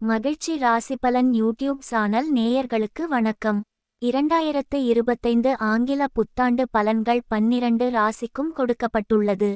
மகிழ்ச்சி ராசிபலன் YouTube channel நேயர்களுக்கு வணக்கம். 2025 ஆங்கில புத்தாண்டு பலன்கள் 12 ராசிக்கும் கொடுக்கப்பட்டுள்ளது.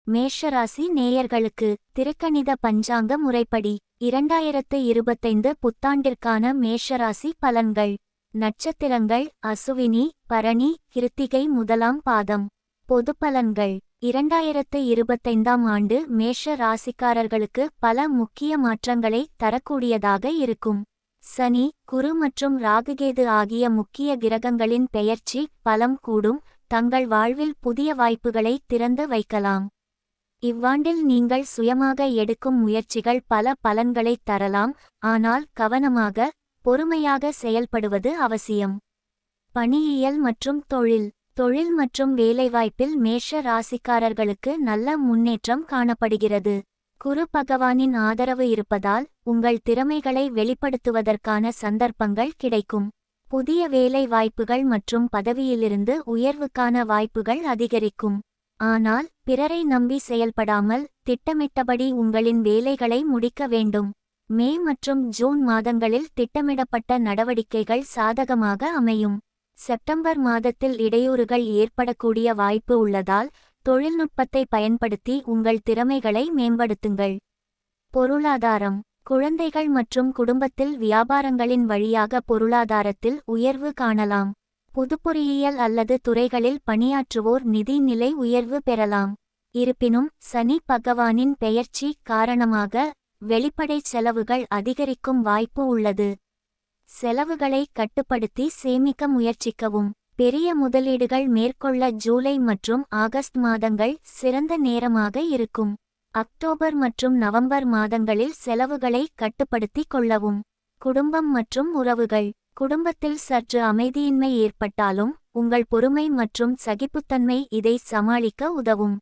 மேஷராசி நேயர்களுக்கு திருக்கணித பஞ்சாங்க முறைப்படி 2025 புத்தாண்டிற்கான மேஷராசி பலன்கள். நட்சத்திரங்கள் அசுவினி, பரணி, கிருத்திகை முதலாம் பாதம். பொது பலன்கள். 2025ஆம் ஆண்டு மேஷ ராசிக்காரர்களுக்கு பல முக்கிய மாற்றங்களை தரக்கூடியதாக இருக்கும். சனி, குரு மற்றும் ராகுகேது ஆகிய முக்கிய கிரகங்களின் பெயர்ச்சி பலம் கூடும். தங்கள் வாழ்வில் புதிய வாய்ப்புகளை திறந்து வைக்கலாம். இவ்வாண்டில் நீங்கள் சுயமாக எடுக்கும் முயற்சிகள் பல பலன்களை தரலாம். ஆனால் கவனமாக, பொறுமையாக செயல்படுவது அவசியம். பணியியல் மற்றும் தொழில் மற்றும் வேலைவாய்ப்பில் மேஷ ராசிக்காரர்களுக்கு நல்ல முன்னேற்றம் காணப்படுகிறது. குரு பகவானின் ஆதரவு இருப்பதால் உங்கள் திறமைகளை வெளிப்படுத்துவதற்கான சந்தர்ப்பங்கள் கிடைக்கும். புதிய வேலை வாய்ப்புகள் மற்றும் பதவியிலிருந்து உயர்வுக்கான வாய்ப்புகள் அதிகரிக்கும். ஆனால் பிறரை நம்பி செயல்படாமல் திட்டமிட்டபடி உங்களின் வேலைகளை முடிக்க வேண்டும். மே மற்றும் ஜூன் மாதங்களில் திட்டமிடப்பட்ட நடவடிக்கைகள் சாதகமாக அமையும். செப்டம்பர் மாதத்தில் இடையூறுகள் ஏற்படக்கூடிய வாய்ப்பு உள்ளதால் தொழில்நுட்பத்தை பயன்படுத்தி உங்கள் திறமைகளை மேம்படுத்துங்கள். பொருளாதாரம். குழந்தைகள் மற்றும் குடும்பத்தில் வியாபாரங்களின் வழியாக பொருளாதாரத்தில் உயர்வு காணலாம். புது பொறியியல் அல்லது துறைகளில் பணியாற்றுவோர் நிதி நிலை உயர்வு பெறலாம். இருப்பினும் சனி பகவானின் பெயர்ச்சி காரணமாக வெளிப்படை செலவுகள் அதிகரிக்கும் வாய்ப்பு உள்ளது. செலவுகளை கட்டுப்படுத்தி சேமிக்க முயற்சிக்கவும். பெரிய முதலீடுகள் மேற்கொள்ள ஜூலை மற்றும் ஆகஸ்ட் மாதங்கள் சிறந்த நேரமாக இருக்கும். அக்டோபர் மற்றும் நவம்பர் மாதங்களில் செலவுகளை கட்டுப்படுத்திக் கொள்ளவும். குடும்பம் மற்றும் உறவுகள். குடும்பத்தில் சற்று அமைதியின்மை ஏற்பட்டாலும் உங்கள் பொறுமை மற்றும் சகிப்புத்தன்மை இதை சமாளிக்க உதவும்.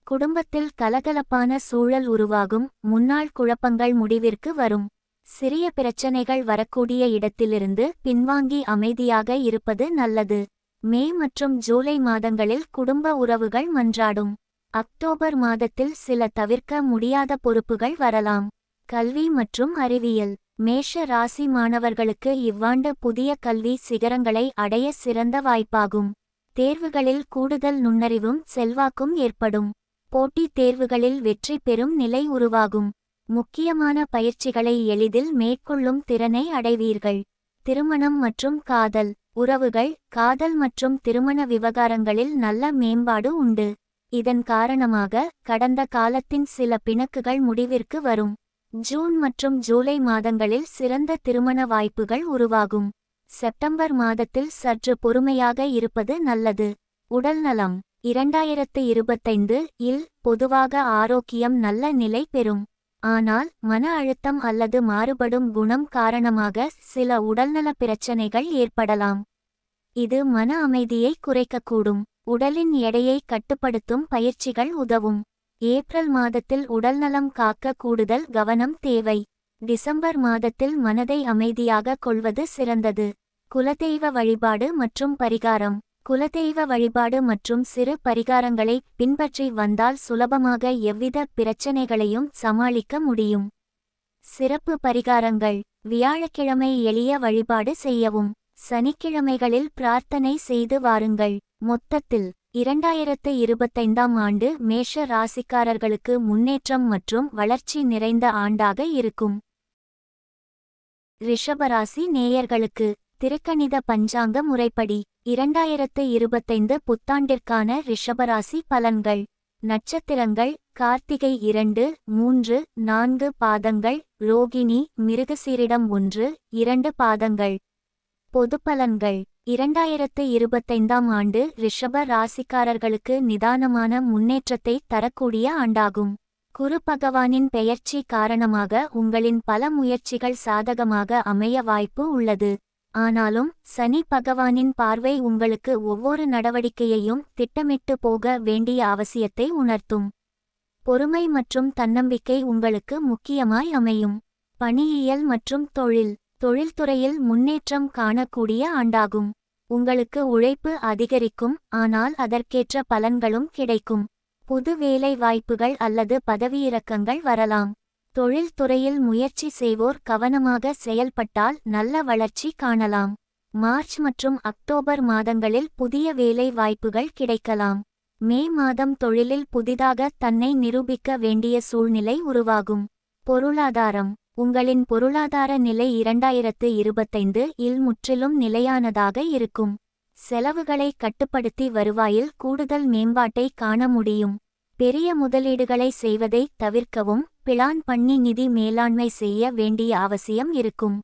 குடும்பத்தில் கலகலப்பான சூழல் உருவாகும். முன்னாள் குழப்பங்கள் முடிவிற்கு வரும். சிறிய பிரச்சனைகள் வரக்கூடிய இடத்திலிருந்து பின்வாங்கி அமைதியாக இருப்பது நல்லது. மே மற்றும் ஜூலை மாதங்களில் குடும்ப உறவுகள் மன்றாடும். அக்டோபர் மாதத்தில் சில தவிர்க்க முடியாத பொறுப்புகள் வரலாம். கல்வி மற்றும் அறிவியல். மேஷ ராசி மாணவர்களுக்கு இவ்வாண்டு புதிய கல்வி சிகரங்களை அடைய சிறந்த வாய்ப்பாகும். தேர்வுகளில் கூடுதல் நுண்ணறிவும் செல்வாக்கும் ஏற்படும். போட்டித் தேர்வுகளில் வெற்றி பெறும் நிலை உருவாகும். முக்கியமான பயிற்சிகளை எளிதில் மேற்கொள்ளும் திறனை அடைவீர்கள். திருமணம் மற்றும் காதல். உறவுகள், காதல் மற்றும் திருமண விவகாரங்களில் நல்ல மேம்பாடு உண்டு. இதன் காரணமாக கடந்த காலத்தின் சில பிணக்குகள் முடிவிற்கு வரும். ஜூன் மற்றும் ஜூலை மாதங்களில் சிறந்த திருமண வாய்ப்புகள் உருவாகும். செப்டம்பர் மாதத்தில் சற்று பொறுமையாக இருப்பது நல்லது. உடல்நலம். 2025 இல் பொதுவாக ஆரோக்கியம் நல்ல நிலை பெறும். ஆனால் மன அழுத்தம் அல்லது மாறுபடும் குணம் காரணமாக சில உடல்நல பிரச்சனைகள் ஏற்படலாம். இது மன அமைதியை குறைக்கக்கூடும். உடலின் எடையை கட்டுப்படுத்தும் பயிற்சிகள் உதவும். ஏப்ரல் மாதத்தில் உடல்நலம் காக்க கூடுதல் கவனம் தேவை. டிசம்பர் மாதத்தில் மனதை அமைதியாக கொள்வது சிறந்தது. குலதெய்வ வழிபாடு மற்றும் பரிகாரம். குலதெய்வ வழிபாடு மற்றும் சிறு பரிகாரங்களை பின்பற்றி வந்தால் சுலபமாக எவ்வித பிரச்சனைகளையும் சமாளிக்க முடியும். சிறப்பு பரிகாரங்கள். வியாழக்கிழமை எளிய வழிபாடு செய்யவும். சனிக்கிழமைகளில் பிரார்த்தனை செய்து வாருங்கள். மொத்தத்தில் 2025ஆம் ஆண்டு மேஷ ராசிக்காரர்களுக்கு முன்னேற்றம் மற்றும் வளர்ச்சி நிறைந்த ஆண்டாக இருக்கும். ரிஷபராசி நேயர்களுக்கு திருக்கணித பஞ்சாங்க முறைப்படி 2025 புத்தாண்டிற்கான ரிஷபராசி பலன்கள். நட்சத்திரங்கள் கார்த்திகை 2, 3, 4 பாதங்கள், ரோகிணி, மிருகசீரிடம் 1, 2 பாதங்கள். பொது பலன்கள். 2025ஆம் ஆண்டு ரிஷப ராசிக்காரர்களுக்கு நிதானமான முன்னேற்றத்தை தரக்கூடிய ஆண்டாகும். குரு பகவானின் பெயர்ச்சி காரணமாக உங்களின் பல முயற்சிகள் சாதகமாக அமைய வாய்ப்பு உள்ளது. ஆனாலும் சனி பகவானின் பார்வை உங்களுக்கு ஒவ்வொரு நடவடிக்கையையும் திட்டமிட்டு போக வேண்டிய அவசியத்தை உணர்த்தும். பொறுமை மற்றும் தன்னம்பிக்கை உங்களுக்கு முக்கியமாய் அமையும். பணியியல் மற்றும் தொழில்துறையில் முன்னேற்றம் காணக்கூடிய ஆண்டாகும். உங்களுக்கு உழைப்பு அதிகரிக்கும், ஆனால் அதற்கேற்ற பலன்களும் கிடைக்கும். புது வேலை வாய்ப்புகள் அல்லது பதவியிறக்கங்கள் வரலாம். தொழில் துறையில் முயற்சி செய்வோர் கவனமாக செயல்பட்டால் நல்ல வளர்ச்சி காணலாம். மார்ச் மற்றும் அக்டோபர் மாதங்களில் புதிய வேலை வாய்ப்புகள் கிடைக்கலாம். மே மாதம் தொழிலில் புதிதாக தன்னை நிரூபிக்க வேண்டிய சூழ்நிலை உருவாகும். பொருளாதாரம். உங்களின் பொருளாதார நிலை 2025 இல் முற்றிலும் நிலையானதாக இருக்கும். செலவுகளை கட்டுப்படுத்தி வருவாயில் கூடுதல் மேம்பாட்டை காண முடியும். பெரிய முதலீடுகளை செய்வதை தவிர்க்கவும் பிளான் பண்ணி நிதி மேலாண்மை செய்ய வேண்டிய அவசியம் இருக்கும்.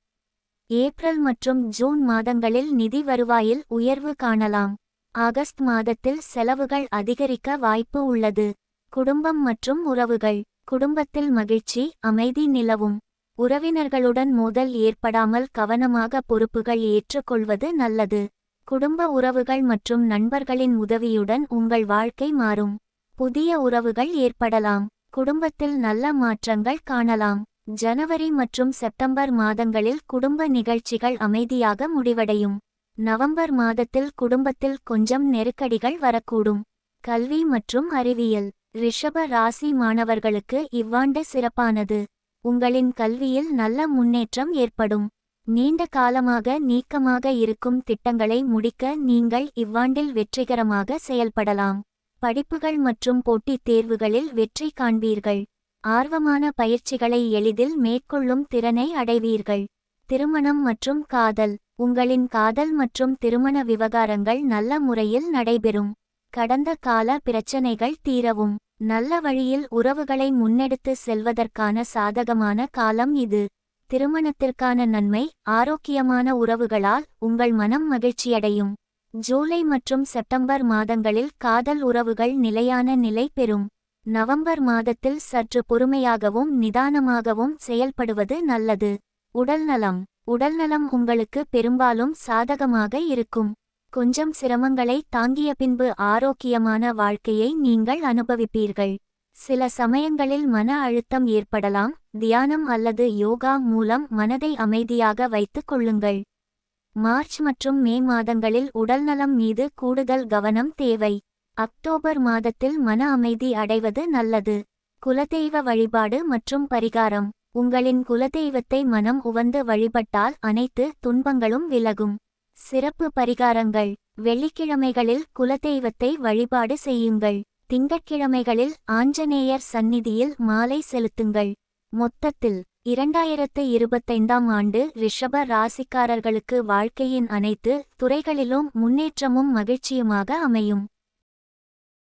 ஏப்ரல் மற்றும் ஜூன் மாதங்களில் நிதி வருவாயில் உயர்வு காணலாம். ஆகஸ்ட் மாதத்தில் செலவுகள் அதிகரிக்க வாய்ப்பு உள்ளது. குடும்பம் மற்றும் உறவுகள். குடும்பத்தில் மகிழ்ச்சி அமைதி நிலவும். உறவினர்களுடன் மோதல் ஏற்படாமல் கவனமாக பொறுப்புகள் ஏற்றுக்கொள்வது நல்லது. குடும்ப உறவுகள் மற்றும் நண்பர்களின் உதவியுடன் உங்கள் வாழ்க்கை மாறும். புதிய உறவுகள் ஏற்படலாம். குடும்பத்தில் நல்ல மாற்றங்கள் காணலாம். ஜனவரி மற்றும் செப்டம்பர் மாதங்களில் குடும்ப நிகழ்ச்சிகள் அமைதியாக முடிவடையும். நவம்பர் மாதத்தில் குடும்பத்தில் கொஞ்சம் நெருக்கடிகள் வரக்கூடும். கல்வி மற்றும் அறிவியல். ரிஷப ராசி மாணவர்களுக்கு இவ்வாண்டு சிறப்பானது. உங்களின் கல்வியில் நல்ல முன்னேற்றம் ஏற்படும். நீண்ட காலமாக நீக்கமாக இருக்கும் திட்டங்களை முடிக்க நீங்கள் இவ்வாண்டில் வெற்றிகரமாக செயல்படலாம். படிப்புகள் மற்றும் போட்டித் தேர்வுகளில் வெற்றி காண்பீர்கள். ஆர்வமான பயிற்சிகளை எளிதில் மேற்கொள்ளும் திறனை அடைவீர்கள். திருமணம் மற்றும் காதல். உங்களின் காதல் மற்றும் திருமண விவகாரங்கள் நல்ல முறையில் நடைபெறும். கடந்த கால பிரச்சனைகள் தீரவும். நல்ல வழியில் உறவுகளை முன்னெடுத்து செல்வதற்கான சாதகமான காலம் இது. திருமணத்திற்கான நன்மை. ஆரோக்கியமான உறவுகளால் உங்கள் மனம் மகிழ்ச்சியடையும். ஜூலை மற்றும் செப்டம்பர் மாதங்களில் காதல் உறவுகள் நிலையான நிலை பெறும். நவம்பர் மாதத்தில் சற்று பொறுமையாகவும் நிதானமாகவும் செயல்படுவது நல்லது. உடல்நலம். உடல்நலம் உங்களுக்கு பெரும்பாலும் சாதகமாக இருக்கும். கொஞ்சம் சிரமங்களை தாங்கிய பின்பு ஆரோக்கியமான வாழ்க்கையை நீங்கள் அனுபவிப்பீர்கள். சில சமயங்களில் மன அழுத்தம் ஏற்படலாம். தியானம் அல்லது யோகா மூலம் மனதை அமைதியாக வைத்துக் கொள்ளுங்கள். மார்ச் மற்றும் மே மாதங்களில் உடல்நலம் மீது கூடுதல் கவனம் தேவை. அக்டோபர் மாதத்தில் மன அமைதி அடைவது நல்லது. குலதெய்வ வழிபாடு மற்றும் பரிகாரம். உங்களின் குலதெய்வத்தை மனம் உவந்து வழிபட்டால் அனைத்து துன்பங்களும் விலகும். சிறப்பு பரிகாரங்கள். வெள்ளிக்கிழமைகளில் குலதெய்வத்தை வழிபாடு செய்யுங்கள். திங்கட்கிழமைகளில் ஆஞ்சநேயர் சந்நிதியில் மாலை செலுத்துங்கள். மொத்தத்தில் 2025ஆம் ஆண்டு ரிஷப ராசிக்காரர்களுக்கு வாழ்க்கையின் அனைத்து துறைகளிலும் முன்னேற்றமும் மகிழ்ச்சியுமாக அமையும்.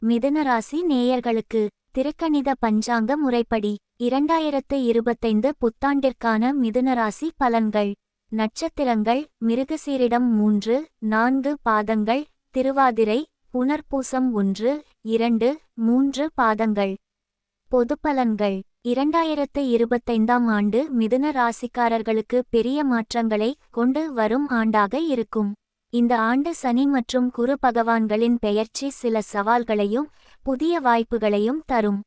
மிதுனராசி நேயர்களுக்கு திருக்கணித பஞ்சாங்க முறைப்படி 2025 புத்தாண்டிற்கான மிதுனராசி பலன்கள். நட்சத்திரங்கள். மிருகசீரிடம் 3, 4 பாதங்கள். திருவாதிரை புனர்பூசம் 1, 2, 3 பாதங்கள். பொதுப்பலன்கள். 2025ஆம் ஆண்டு மிதுன ராசிக்காரர்களுக்கு பெரிய மாற்றங்களை கொண்டு வரும் ஆண்டாக இருக்கும். இந்த ஆண்டு சனி மற்றும் குரு பகவான்களின் பெயர்ச்சி சில சவால்களையும் புதிய வாய்ப்புகளையும் தரும்.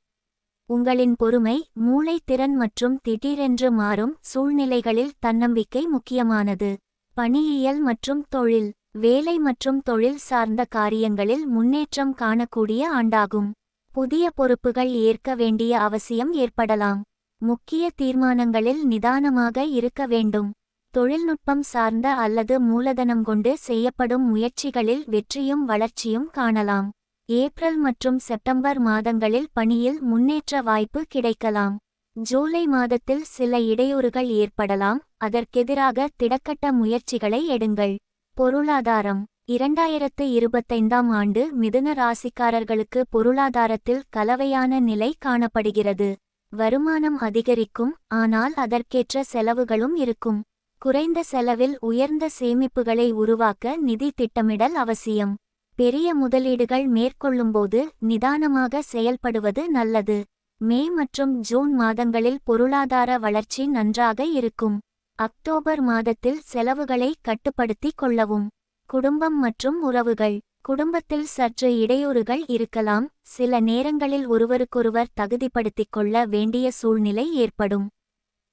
உங்களின் பொறுமை, மூளை திறன் மற்றும் திடீரென்று மாறும் சூழ்நிலைகளில் தன்னம்பிக்கை முக்கியமானது. பணியியல் மற்றும் தொழில். வேலை மற்றும் தொழில் சார்ந்த காரியங்களில் முன்னேற்றம் காணக்கூடிய ஆண்டாகும். புதிய பொறுப்புகள் ஏற்க வேண்டிய அவசியம் ஏற்படலாம். முக்கிய தீர்மானங்களில் நிதானமாக இருக்க வேண்டும். தொழில்நுட்பம் சார்ந்த அல்லது மூலதனம் கொண்டு செய்யப்படும் முயற்சிகளில் வெற்றியும் வளர்ச்சியும் காணலாம். ஏப்ரல் மற்றும் செப்டம்பர் மாதங்களில் பணியில் முன்னேற்ற வாய்ப்பு கிடைக்கலாம். ஜூலை மாதத்தில் சில இடையூறுகள் ஏற்படலாம். அதற்கெதிராக திடக்கட்ட முயற்சிகளை எடுங்கள். பொருளாதாரம். 2025ஆம் ஆண்டு மிதுன ராசிக்காரர்களுக்கு பொருளாதாரத்தில் கலவையான நிலை காணப்படுகிறது. வருமானம் அதிகரிக்கும், ஆனால் அதற்கேற்ற செலவுகளும் இருக்கும். குறைந்த செலவில் உயர்ந்த சேமிப்புகளை உருவாக்க நிதி திட்டமிடல் அவசியம். பெரிய முதலீடுகள் மேற்கொள்ளும்போது நிதானமாக செயல்படுவது நல்லது. மே மற்றும் ஜூன் மாதங்களில் பொருளாதார வளர்ச்சி நன்றாக இருக்கும். அக்டோபர் மாதத்தில் செலவுகளை கட்டுப்படுத்திக் கொள்ளவும். குடும்பம் மற்றும் உறவுகள். குடும்பத்தில் சற்று இடையூறுகள் இருக்கலாம். சில நேரங்களில் ஒருவருக்கொருவர் தகுதிப்படுத்திக் கொள்ள வேண்டிய சூழ்நிலை ஏற்படும்.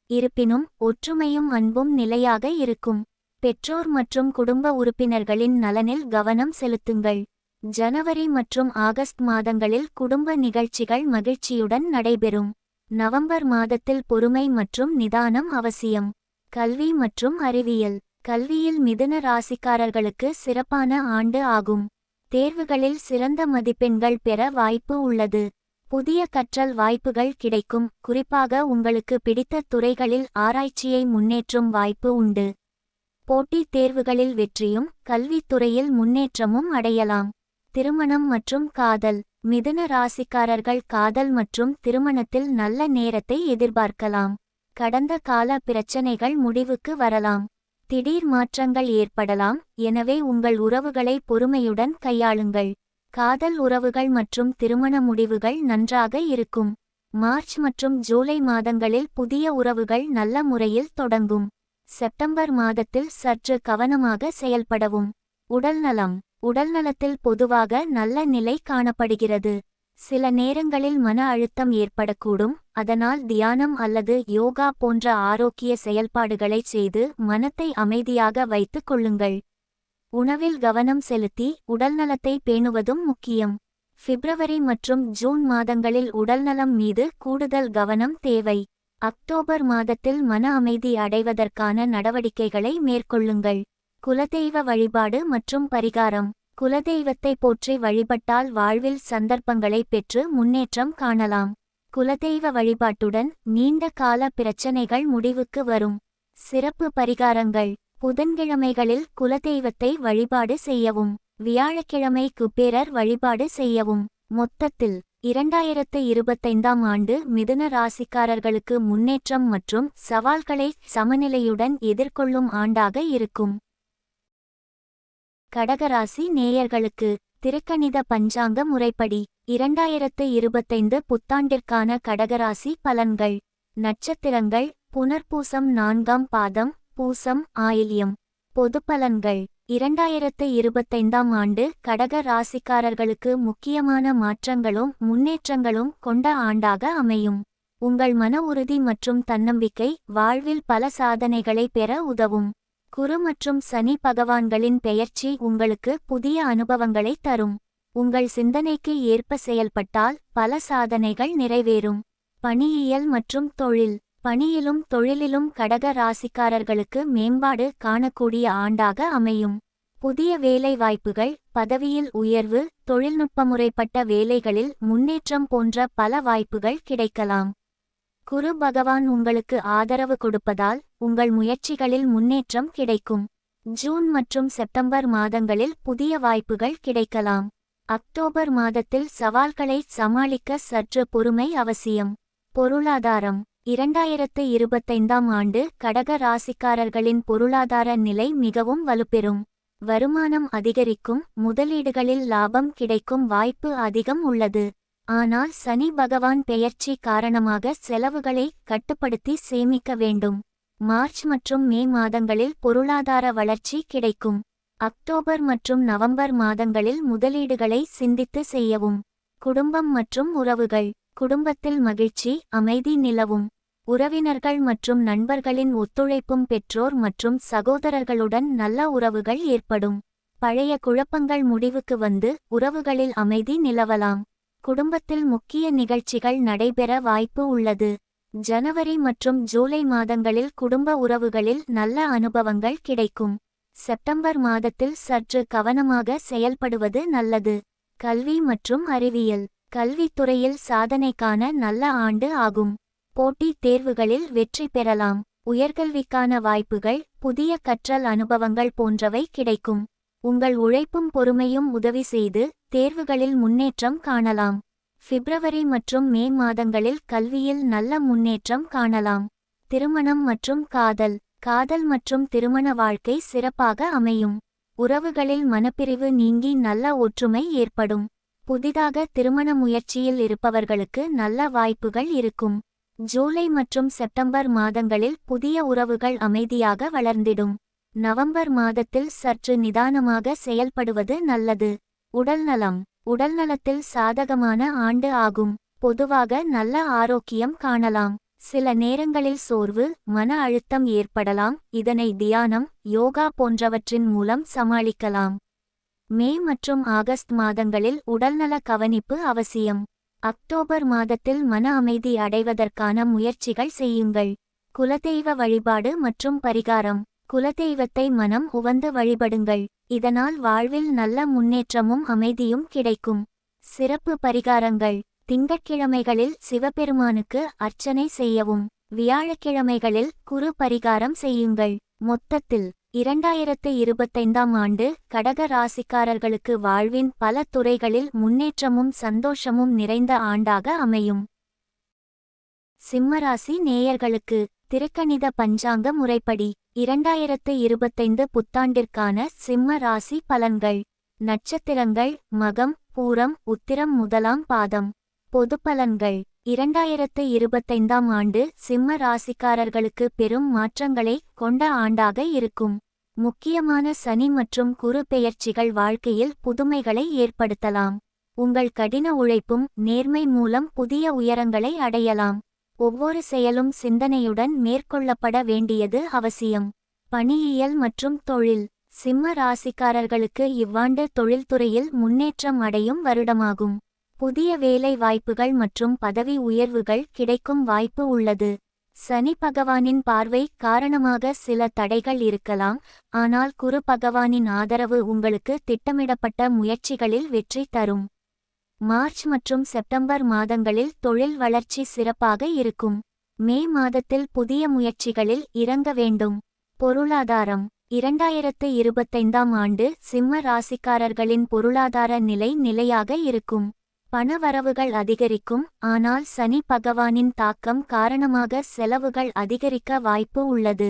இருப்பினும் ஒற்றுமையும் அன்பும் நிலையாக இருக்கும். பெற்றோர் மற்றும் குடும்ப உறுப்பினர்களின் நலனில் கவனம் செலுத்துங்கள். ஜனவரி மற்றும் ஆகஸ்ட் மாதங்களில் குடும்ப நிகழ்ச்சிகள் மகிழ்ச்சியுடன் நடைபெறும். நவம்பர் மாதத்தில் பொறுமை மற்றும் நிதானம் அவசியம். கல்வி மற்றும் அறிவியல். கல்வியில் மிதுன ராசிக்காரர்களுக்கு சிறப்பான ஆண்டு ஆகும். தேர்வுகளில் சிறந்த மதிப்பெண்கள் பெற வாய்ப்பு உள்ளது. புதிய கற்றல் வாய்ப்புகள் கிடைக்கும், குறிப்பாக உங்களுக்கு பிடித்த துறைகளில் ஆராய்ச்சியை முன்னேற்றும் வாய்ப்பு உண்டு. போட்டித் தேர்வுகளில் வெற்றியும் கல்வித்துறையில் முன்னேற்றமும் அடையலாம். திருமணம் மற்றும் காதல். மிதுன ராசிக்காரர்கள் காதல் மற்றும் திருமணத்தில் நல்ல நேரத்தை எதிர்பார்க்கலாம். கடந்த கால பிரச்சனைகள் முடிவுக்கு வரலாம். திடீர் மாற்றங்கள் ஏற்படலாம், எனவே உங்கள் உறவுகளை பொறுமையுடன் கையாளுங்கள். காதல் உறவுகள் மற்றும் திருமண முடிவுகள் நன்றாக இருக்கும். மார்ச் மற்றும் ஜூலை மாதங்களில் புதிய உறவுகள் நல்ல முறையில் தொடங்கும். செப்டம்பர் மாதத்தில் சற்று கவனமாக செயல்படவும். உடல்நலம். உடல்நலத்தில் பொதுவாக நல்ல நிலை காணப்படுகிறது. சில நேரங்களில் மன அழுத்தம் ஏற்படக்கூடும், அதனால் தியானம் அல்லது யோகா போன்ற ஆரோக்கிய செயல்பாடுகளை செய்து மனத்தை அமைதியாக வைத்துக் கொள்ளுங்கள். உணவில் கவனம் செலுத்தி உடல்நலத்தை பேணுவதும் முக்கியம். பிப்ரவரி மற்றும் ஜூன் மாதங்களில் உடல்நலம் மீது கூடுதல் கவனம் தேவை. அக்டோபர் மாதத்தில் மன அமைதி அடைவதற்கான நடவடிக்கைகளை மேற்கொள்ளுங்கள். குலதெய்வ வழிபாடு மற்றும் பரிகாரம். குலதெய்வத்தை போற்றி வழிபட்டால் வாழ்வில் சந்தர்ப்பங்களை பெற்று முன்னேற்றம் காணலாம். குலதெய்வ வழிபாட்டுடன் நீண்ட கால பிரச்சனைகள் முடிவுக்கு வரும். சிறப்பு பரிகாரங்கள். புதன்கிழமைகளில் குலதெய்வத்தை வழிபாடு செய்யவும். வியாழக்கிழமை குபேரர் வழிபாடு செய்யவும். மொத்தத்தில் 2025ஆம் ஆண்டு மிதுன ராசிக்காரர்களுக்கு முன்னேற்றம் மற்றும் சவால்களை சமநிலையுடன் எதிர்கொள்ளும் ஆண்டாக இருக்கும். கடகராசி நேயர்களுக்கு திருக்கணித பஞ்சாங்க முறைப்படி 2025 புத்தாண்டிற்கான கடகராசி பலன்கள். நட்சத்திரங்கள்: புனர்பூசம் 4ஆம் பாதம், பூசம், ஆயில்யம். பொதுப்பலன்கள். 2025ஆம் ஆண்டு கடக ராசிக்காரர்களுக்கு முக்கியமான மாற்றங்களும் முன்னேற்றங்களும் கொண்ட ஆண்டாக அமையும். உங்கள் மன உறுதி மற்றும் தன்னம்பிக்கை வாழ்வில் பல சாதனைகளை பெற உதவும். குரு மற்றும் சனி பகவான்களின் பெயர்ச்சி உங்களுக்கு புதிய அனுபவங்களை தரும். உங்கள் சிந்தனைக்கு ஏற்ப செயல்பட்டால் பல சாதனைகள் நிறைவேறும். பணியியல் மற்றும் தொழில். பணியிலும் தொழிலிலும் கடக ராசிக்காரர்களுக்கு மேம்பாடு காணக்கூடிய ஆண்டாக அமையும். புதிய வேலை வாய்ப்புகள், பதவியில் உயர்வு, தொழில்நுட்பமுறைப்பட்ட வேலைகளில் முன்னேற்றம் போன்ற பல வாய்ப்புகள் கிடைக்கலாம். குரு பகவான் உங்களுக்கு ஆதரவு கொடுப்பதால் உங்கள் முயற்சிகளில் முன்னேற்றம் கிடைக்கும். ஜூன் மற்றும் செப்டம்பர் மாதங்களில் புதிய வாய்ப்புகள் கிடைக்கலாம். அக்டோபர் மாதத்தில் சவால்களை சமாளிக்க சற்று பொறுமை அவசியம். பொருளாதாரம். 2025ஆம் ஆண்டு கடக ராசிக்காரர்களின் பொருளாதார நிலை மிகவும் வலுப்பெறும். வருமானம் அதிகரிக்கும், முதலீடுகளில் லாபம் கிடைக்கும் வாய்ப்பு அதிகம் உள்ளது. ஆனால் சனி பகவான் பெயர்ச்சி காரணமாக செலவுகளை கட்டுப்படுத்தி சேமிக்க வேண்டும். மார்ச் மற்றும் மே மாதங்களில் பொருளாதார வளர்ச்சி கிடைக்கும். அக்டோபர் மற்றும் நவம்பர் மாதங்களில் முதலீடுகளை சிந்தித்து செய்யவும். குடும்பம் மற்றும் உறவுகள். குடும்பத்தில் மகிழ்ச்சி, அமைதி நிலவும். உறவினர்கள் மற்றும் நண்பர்களின் ஒத்துழைப்பும் பெற்றோர் மற்றும் சகோதரர்களுடன் நல்ல உறவுகள் ஏற்படும். பழைய குழப்பங்கள் முடிவுக்கு வந்து உறவுகளில் அமைதி நிலவலாம். குடும்பத்தில் முக்கிய நிகழ்ச்சிகள் நடைபெற வாய்ப்பு உள்ளது. ஜனவரி மற்றும் ஜூலை மாதங்களில் குடும்ப உறவுகளில் நல்ல அனுபவங்கள் கிடைக்கும். செப்டம்பர் மாதத்தில் சற்று கவனமாக செயல்படுவது நல்லது. கல்வி மற்றும் அறிவியல். கல்வித்துறையில் சாதனைக்கான நல்ல ஆண்டு ஆகும். போட்டித் தேர்வுகளில் வெற்றி பெறலாம். உயர்கல்விக்கான வாய்ப்புகள், புதிய கற்றல் அனுபவங்கள் போன்றவை கிடைக்கும். உங்கள் உழைப்பும் பொறுமையும் உதவி செய்து தேர்வுகளில் முன்னேற்றம் காணலாம். பிப்ரவரி மற்றும் மே மாதங்களில் கல்வியில் நல்ல முன்னேற்றம் காணலாம். திருமணம் மற்றும் காதல். காதல் மற்றும் திருமண வாழ்க்கை சிறப்பாக அமையும். உறவுகளில் மனப்பிரிவு நீங்கி நல்ல ஒற்றுமை ஏற்படும். புதிதாக திருமண முயற்சியில் இருப்பவர்களுக்கு நல்ல வாய்ப்புகள் இருக்கும். ஜூலை மற்றும் செப்டம்பர் மாதங்களில் புதிய உறவுகள் அமைதியாக வளர்ந்திடும். நவம்பர் மாதத்தில் சற்று நிதானமாக செயல்படுவது நல்லது. உடல்நலம். உடல்நலத்தில் சாதகமான ஆண்டு ஆகும். பொதுவாக நல்ல ஆரோக்கியம் காணலாம். சில நேரங்களில் சோர்வு, மன அழுத்தம் ஏற்படலாம். இதனை தியானம், யோகா போன்றவற்றின் மூலம் சமாளிக்கலாம். மே மற்றும் ஆகஸ்ட் மாதங்களில் உடல்நல கவனிப்பு அவசியம். அக்டோபர் மாதத்தில் மன அமைதி அடைவதற்கான முயற்சிகள் செய்யுங்கள். குலதெய்வ வழிபாடு மற்றும் பரிகாரம். குலதெய்வத்தை மனம் உவந்து வழிபடுங்கள். இதனால் வாழ்வில் நல்ல முன்னேற்றமும் அமைதியும் கிடைக்கும். சிறப்பு பரிகாரங்கள். திங்கட்கிழமைகளில் சிவபெருமானுக்கு அர்ச்சனை செய்யவும். வியாழக்கிழமைகளில் குரு பரிகாரம் செய்யுங்கள். மொத்தத்தில் 2025ஆம் ஆண்டு கடக ராசிக்காரர்களுக்கு வாழ்வின் பல துறைகளில் முன்னேற்றமும் சந்தோஷமும் நிறைந்த ஆண்டாக அமையும். சிம்மராசி நேயர்களுக்கு திருக்கணித பஞ்சாங்க முறைப்படி 2025 புத்தாண்டிற்கான சிம்ம ராசி பலன்கள். நட்சத்திரங்கள் மகம் பூரம் உத்திரம் முதலாம் பாதம். பொது பலன்கள். 2025ஆம் ஆண்டு சிம்ம ராசிக்காரர்களுக்கு பெரும் மாற்றங்களை கொண்ட ஆண்டாக இருக்கும். முக்கியமான சனி மற்றும் குரு பெயர்ச்சிகள் வாழ்க்கையில் புதுமைகளை ஏற்படுத்தலாம். உங்கள் கடின உழைப்பும் நேர்மை மூலம் புதிய உயரங்களை அடையலாம். ஒவ்வொரு செயலும் சிந்தனையுடன் மேற்கொள்ளப்பட வேண்டியது அவசியம். பணியியல் மற்றும் தொழில். சிம்ம ராசிக்காரர்களுக்கு இவ்வாண்டு தொழில்துறையில் முன்னேற்றம் அடையும் வருடமாகும். புதிய வேலை வாய்ப்புகள் மற்றும் பதவி உயர்வுகள் கிடைக்கும் வாய்ப்பு உள்ளது. சனி பகவானின் பார்வை காரணமாக சில தடைகள் இருக்கலாம், ஆனால் குரு பகவானின் ஆதரவு உங்களுக்கு திட்டமிடப்பட்ட முயற்சிகளில் வெற்றி தரும். மார்ச் மற்றும் செப்டம்பர் மாதங்களில் தொழில் வளர்ச்சி சிறப்பாக இருக்கும். மே மாதத்தில் புதிய முயற்சிகளில் இறங்க வேண்டும். பொருளாதாரம். 2025ஆம் ஆண்டு சிம்ம ராசிக்காரர்களின் பொருளாதார நிலை நிலையாக இருக்கும். பணவரவுகள் அதிகரிக்கும், ஆனால் சனி பகவானின் தாக்கம் காரணமாக செலவுகள் அதிகரிக்க வாய்ப்பு உள்ளது.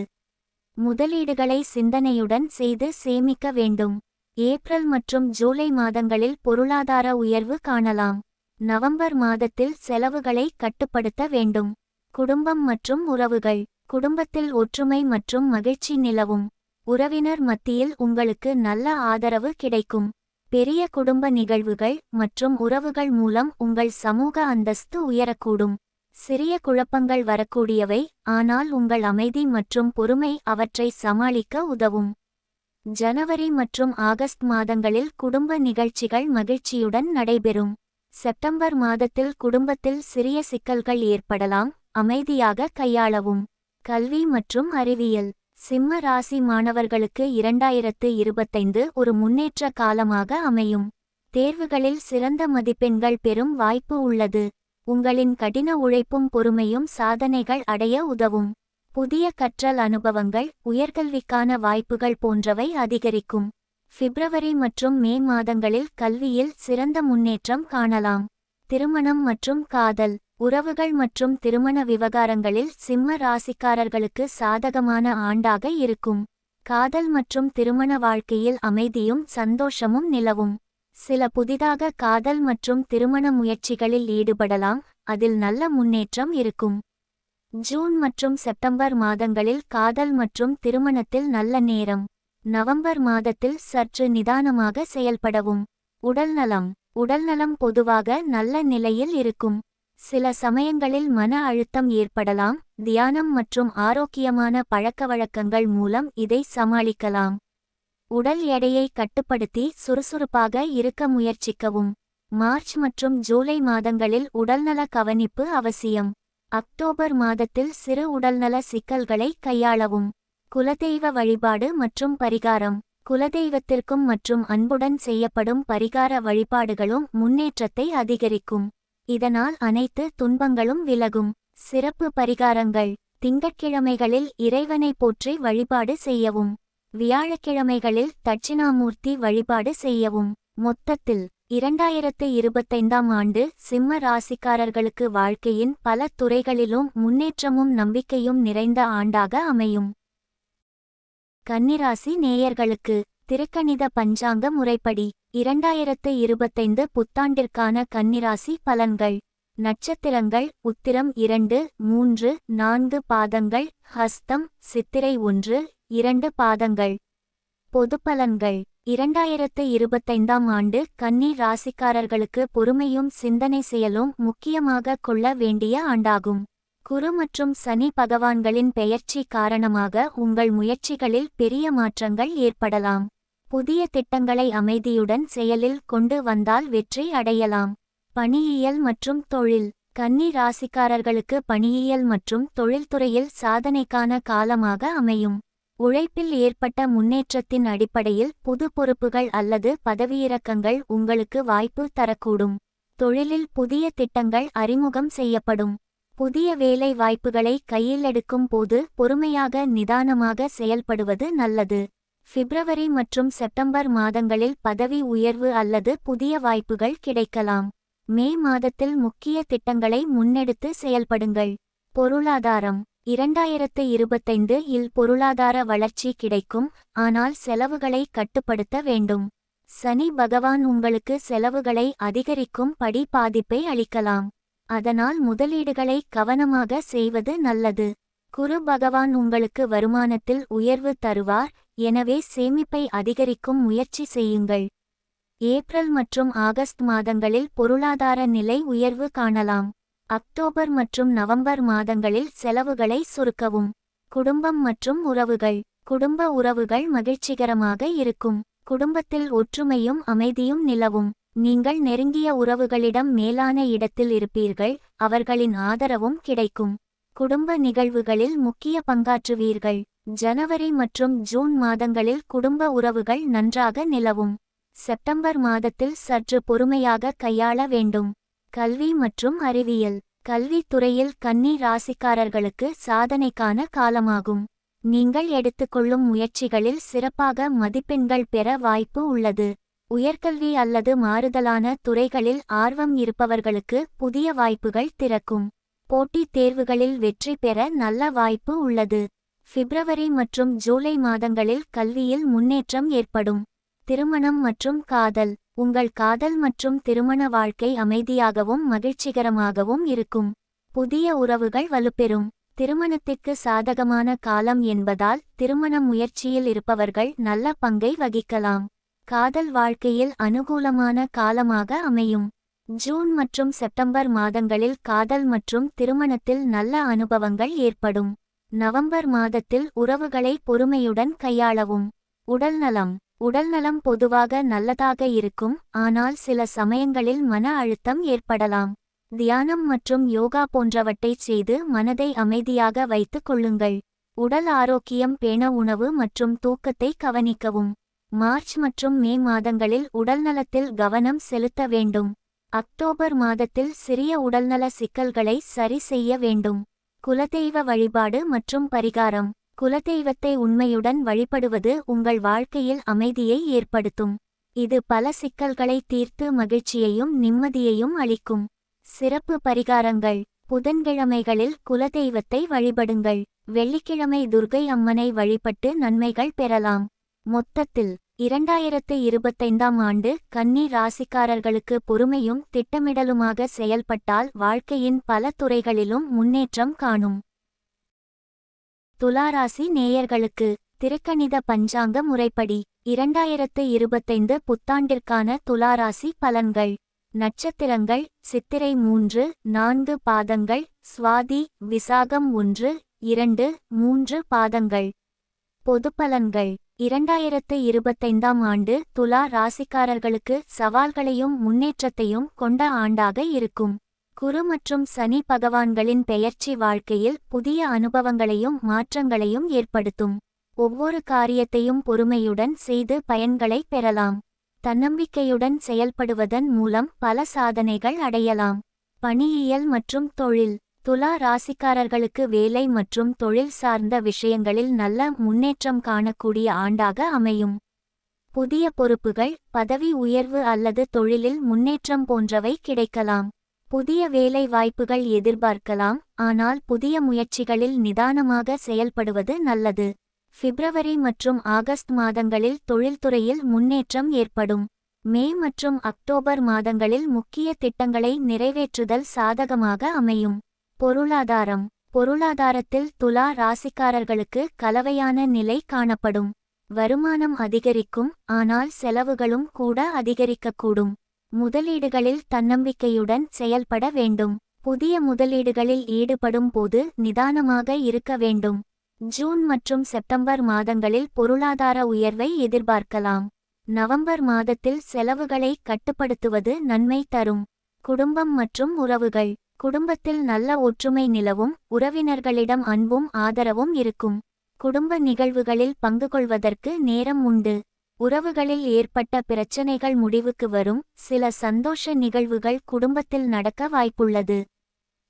முதலீடுகளை சிந்தனையுடன் செய்து சேமிக்க வேண்டும். ஏப்ரல் மற்றும் ஜூலை மாதங்களில் பொருளாதார உயர்வு காணலாம். நவம்பர் மாதத்தில் செலவுகளை கட்டுப்படுத்த வேண்டும். குடும்பம் மற்றும் உறவுகள். குடும்பத்தில் ஒற்றுமை மற்றும் மகிழ்ச்சி நிலவும். உறவினர் மத்தியில் உங்களுக்கு நல்ல ஆதரவு கிடைக்கும். பெரிய குடும்ப நிகழ்வுகள் மற்றும் உறவுகள் மூலம் உங்கள் சமூக அந்தஸ்து உயரக்கூடும். சிறிய குழப்பங்கள் வரக்கூடியவை, ஆனால் உங்கள் அமைதி மற்றும் பொறுமை அவற்றை சமாளிக்க உதவும். ஜனவரி மற்றும் ஆகஸ்ட் மாதங்களில் குடும்ப நிகழ்ச்சிகள் மகிழ்ச்சியுடன் நடைபெறும். செப்டம்பர் மாதத்தில் குடும்பத்தில் சிறிய சிக்கல்கள் ஏற்படலாம், அமைதியாக கையாளவும். கல்வி மற்றும் அறிவியல். சிம்ம ராசி மாணவர்களுக்கு 2025 ஒரு முன்னேற்ற காலமாக அமையும். தேர்வுகளில் சிறந்த மதிப்பெண்கள் பெறும் வாய்ப்பு உள்ளது. உங்களின் கடின உழைப்பும் பொறுமையும் சாதனைகள் அடைய உதவும். புதிய கற்றல் அனுபவங்கள், உயர்கல்விக்கான வாய்ப்புகள் போன்றவை அதிகரிக்கும். பிப்ரவரி மற்றும் மே மாதங்களில் கல்வியில் சிறந்த முன்னேற்றம் காணலாம். திருமணம் மற்றும் காதல். உறவுகள் மற்றும் திருமண விவகாரங்களில் சிம்ம ராசிக்காரர்களுக்கு சாதகமான ஆண்டாக இருக்கும். காதல் மற்றும் திருமண வாழ்க்கையில் அமைதியும் சந்தோஷமும் நிலவும். சில புதிதாக காதல் மற்றும் திருமண முயற்சிகளில் ஈடுபடலாம், அதில் நல்ல முன்னேற்றம் இருக்கும். ஜூன் மற்றும் செப்டம்பர் மாதங்களில் காதல் மற்றும் திருமணத்தில் நல்ல நேரம். நவம்பர் மாதத்தில் சற்று நிதானமாக செயல்படவும். உடல்நலம். உடல்நலம் பொதுவாக நல்ல நிலையில் இருக்கும். சில சமயங்களில் மன அழுத்தம் ஏற்படலாம், தியானம் மற்றும் ஆரோக்கியமான பழக்கவழக்கங்கள் மூலம் இதை சமாளிக்கலாம். உடல் எடையை கட்டுப்படுத்தி சுறுசுறுப்பாக இருக்க முயற்சிக்கவும். மார்ச் மற்றும் ஜூலை மாதங்களில் உடல்நல கவனிப்பு அவசியம். அக்டோபர் மாதத்தில் சிறு உடல்நல சிக்கல்களை கையாளவும். குலதெய்வ வழிபாடு மற்றும் பரிகாரம். குலதெய்வத்திற்கும் மற்றும் அன்புடன் செய்யப்படும் பரிகார வழிபாடுகளும் முன்னேற்றத்தை அதிகரிக்கும். இதனால் அனைத்து துன்பங்களும் விலகும். சிறப்பு பரிகாரங்கள். திங்கட்கிழமைகளில் இறைவனை போற்றி வழிபாடு செய்யவும். வியாழக்கிழமைகளில் தட்சிணாமூர்த்தி வழிபாடு செய்யவும். மொத்தத்தில் 2025ஆம் ஆண்டு சிம்ம ராசிக்காரர்களுக்கு வாழ்க்கையின் பல துறைகளிலும் முன்னேற்றமும் நம்பிக்கையும் நிறைந்த ஆண்டாக அமையும். கன்னிராசி நேயர்களுக்கு திருக்கணித பஞ்சாங்க முறைப்படி 2025 புத்தாண்டிற்கான கன்னிராசி பலன்கள். நட்சத்திரங்கள் உத்திரம் 2, 3, 4 பாதங்கள், ஹஸ்தம், சித்திரை 1, 2 பாதங்கள். பொது பலன்கள். 2025ஆம் ஆண்டு கன்னி ராசிக்காரர்களுக்கு பொறுமையும் சிந்தனை செயலும் முக்கியமாக கொள்ள வேண்டிய ஆண்டாகும். குரு மற்றும் சனி பகவான்களின் பெயர்ச்சி காரணமாக உங்கள் முயற்சிகளில் பெரிய மாற்றங்கள் ஏற்படலாம். புதிய திட்டங்களை அமைதியுடன் செயலில் கொண்டு வந்தால் வெற்றி அடையலாம். பணியியல் மற்றும் தொழில். கன்னி ராசிக்காரர்களுக்கு பணியியல் மற்றும் தொழில்துறையில் சாதனைக்கான காலமாக அமையும். உழைப்பில் ஏற்பட்ட முன்னேற்றத்தின் அடிப்படையில் புது பொறுப்புகள் அல்லது பதவியிறக்கங்கள் உங்களுக்கு வாய்ப்பு தரக்கூடும். தொழிலில் புதிய திட்டங்கள் அறிமுகம் செய்யப்படும். புதிய வேலை வாய்ப்புகளை கையில் எடுக்கும் போது பொறுமையாக நிதானமாக செயல்படுவது நல்லது. பிப்ரவரி மற்றும் செப்டம்பர் மாதங்களில் பதவி உயர்வு அல்லது புதிய வாய்ப்புகள் கிடைக்கலாம். மே மாதத்தில் முக்கிய திட்டங்களை முன்னெடுத்து செயல்படுங்கள். பொருளாதாரம். 2025 இல் பொருளாதார வளர்ச்சி கிடைக்கும், ஆனால் செலவுகளை கட்டுப்படுத்த வேண்டும். சனி பகவான் உங்களுக்கு செலவுகளை அதிகரிக்கும் படி பாதிப்பை அளிக்கலாம். அதனால் முதலீடுகளை கவனமாக செய்வது நல்லது. குரு பகவான் உங்களுக்கு வருமானத்தில் உயர்வு தருவார், எனவே சேமிப்பை அதிகரிக்கும் முயற்சி செய்யுங்கள். ஏப்ரல் மற்றும் ஆகஸ்ட் மாதங்களில் பொருளாதார நிலை உயர்வு காணலாம். அக்டோபர் மற்றும் நவம்பர் மாதங்களில் செலவுகளை சுருக்கவும். குடும்பம் மற்றும் உறவுகள். குடும்ப உறவுகள் மகிழ்ச்சிகரமாக இருக்கும். குடும்பத்தில் ஒற்றுமையும் அமைதியும் நிலவும். நீங்கள் நெருங்கிய உறவுகளிடம் மேலான இடத்தில் இருப்பீர்கள், அவர்களின் ஆதரவும் கிடைக்கும். குடும்ப நிகழ்வுகளில் முக்கிய பங்காற்றுவீர்கள். ஜனவரி மற்றும் ஜூன் மாதங்களில் குடும்ப உறவுகள் நன்றாக நிலவும். செப்டம்பர் மாதத்தில் சற்று பொறுமையாக கையாள வேண்டும். கல்வி மற்றும் அறிவியல். கல்வித் துறையில் கன்னி ராசிக்காரர்களுக்கு சாதனைக்கான காலமாகும். நீங்கள் எடுத்துக்கொள்ளும் முயற்சிகளில் சிறப்பாக மதிப்பெண்கள் பெற வாய்ப்பு உள்ளது. உயர்கல்வி அல்லது மாறுதலான துறைகளில் ஆர்வம் இருப்பவர்களுக்கு புதிய வாய்ப்புகள் திறக்கும். போட்டித் தேர்வுகளில் வெற்றி பெற நல்ல வாய்ப்பு உள்ளது. பிப்ரவரி மற்றும் ஜூலை மாதங்களில் கல்வியில் முன்னேற்றம் ஏற்படும். திருமணம் மற்றும் காதல். உங்கள் காதல் மற்றும் திருமண வாழ்க்கை அமைதியாகவும் மகிழ்ச்சிகரமாகவும் இருக்கும். புதிய உறவுகள் வலுப்பெறும். திருமணத்திற்கு சாதகமான காலம் என்பதால் திருமண முயற்சியில் இருப்பவர்கள் நல்ல பங்கை வகிக்கலாம். காதல் வாழ்க்கையில் அனுகூலமான காலமாக அமையும். ஜூன் மற்றும் செப்டம்பர் மாதங்களில் காதல் மற்றும் திருமணத்தில் நல்ல அனுபவங்கள் ஏற்படும். நவம்பர் மாதத்தில் உறவுகளை பொறுமையுடன் கையாளவும். உடல்நலம். உடல்நலம் பொதுவாக நல்லதாக இருக்கும், ஆனால் சில சமயங்களில் மன அழுத்தம் ஏற்படலாம். தியானம் மற்றும் யோகா போன்றவற்றைச் செய்து மனதை அமைதியாக வைத்துக் கொள்ளுங்கள். உடல் ஆரோக்கியம் பேண உணவு மற்றும் தூக்கத்தை கவனிக்கவும். மார்ச் மற்றும் மே மாதங்களில் உடல்நலத்தில் கவனம் செலுத்த வேண்டும். அக்டோபர் மாதத்தில் சிறிய உடல்நல சிக்கல்களை சரி செய்ய வேண்டும். குலதெய்வ வழிபாடு மற்றும் பரிகாரம். குலதெய்வத்தை உண்மையுடன் வழிபடுவது உங்கள் வாழ்க்கையில் அமைதியை ஏற்படுத்தும். இது பல சிக்கல்களை தீர்த்து மகிழ்ச்சியையும் நிம்மதியையும் அளிக்கும். சிறப்பு பரிகாரங்கள். புதன்கிழமைகளில் குலதெய்வத்தை வழிபடுங்கள். வெள்ளிக்கிழமை துர்க்கை அம்மனை வழிபட்டு நன்மைகள் பெறலாம். மொத்தத்தில் 2025ஆம் ஆண்டு கன்னி ராசிக்காரர்களுக்கு பொறுமையும் திட்டமிடலுமாக செயல்பட்டால் வாழ்க்கையின் பல துறைகளிலும் முன்னேற்றம் காணும். துலாராசி நேயர்களுக்கு திருக்கணித பஞ்சாங்க முறைப்படி 2025 புத்தாண்டிற்கான துலாராசி பலன்கள். நட்சத்திரங்கள்: சித்திரை 3, 4 பாதங்கள், சுவாதி, விசாகம் 1, 2, 3 பாதங்கள். பொதுப்பலன்கள். 2025ஆம் ஆண்டு துலா ராசிக்காரர்களுக்கு சவால்களையும் முன்னேற்றத்தையும் கொண்ட ஆண்டாக இருக்கும். குரு மற்றும் சனி பகவான்களின் பெயர்ச்சி வாழ்க்கையில் புதிய அனுபவங்களையும் மாற்றங்களையும் ஏற்படுத்தும். ஒவ்வொரு காரியத்தையும் பொறுமையுடன் செய்து பயன்களை பெறலாம். தன்னம்பிக்கையுடன் செயல்படுவதன் மூலம் பல சாதனைகள் அடையலாம். பணியியல் மற்றும் தொழில். துலா ராசிக்காரர்களுக்கு வேலை மற்றும் தொழில் சார்ந்த விஷயங்களில் நல்ல முன்னேற்றம் காணக்கூடிய ஆண்டாக அமையும். புதிய பொறுப்புகள், பதவி உயர்வு அல்லது தொழிலில் முன்னேற்றம் போன்றவை கிடைக்கலாம். புதிய வேலை வாய்ப்புகள் எதிர்பார்க்கலாம், ஆனால் புதிய முயற்சிகளில் நிதானமாக செயல்படுவது நல்லது. பிப்ரவரி மற்றும் ஆகஸ்ட் மாதங்களில் தொழில்துறையில் முன்னேற்றம் ஏற்படும். மே மற்றும் அக்டோபர் மாதங்களில் முக்கிய திட்டங்களை நிறைவேற்றுதல் சாதகமாக அமையும். பொருளாதாரம். பொருளாதாரத்தில் துலா ராசிக்காரர்களுக்கு கலவையான நிலை காணப்படும். வருமானம் அதிகரிக்கும், ஆனால் செலவுகளும் கூட அதிகரிக்கக்கூடும். முதலீடுகளில் தன்னம்பிக்கையுடன் செயல்பட வேண்டும். புதிய முதலீடுகளில் ஈடுபடும் போது நிதானமாக இருக்க வேண்டும். ஜூன் மற்றும் செப்டம்பர் மாதங்களில் பொருளாதார உயர்வை எதிர்பார்க்கலாம். நவம்பர் மாதத்தில் செலவுகளை கட்டுப்படுத்துவது நன்மை தரும். குடும்பம் மற்றும் உறவுகள். குடும்பத்தில் நல்ல ஒற்றுமை நிலவும், உறவினர்களிடம் அன்பும் ஆதரவும் இருக்கும். குடும்ப நிகழ்வுகளில் பங்கு கொள்வதற்கு நேரம் உண்டு. உறவுகளில் ஏற்பட்ட பிரச்சனைகள் முடிவுக்கு வரும். சில சந்தோஷ நிகழ்வுகள் குடும்பத்தில் நடக்க வாய்ப்புள்ளது.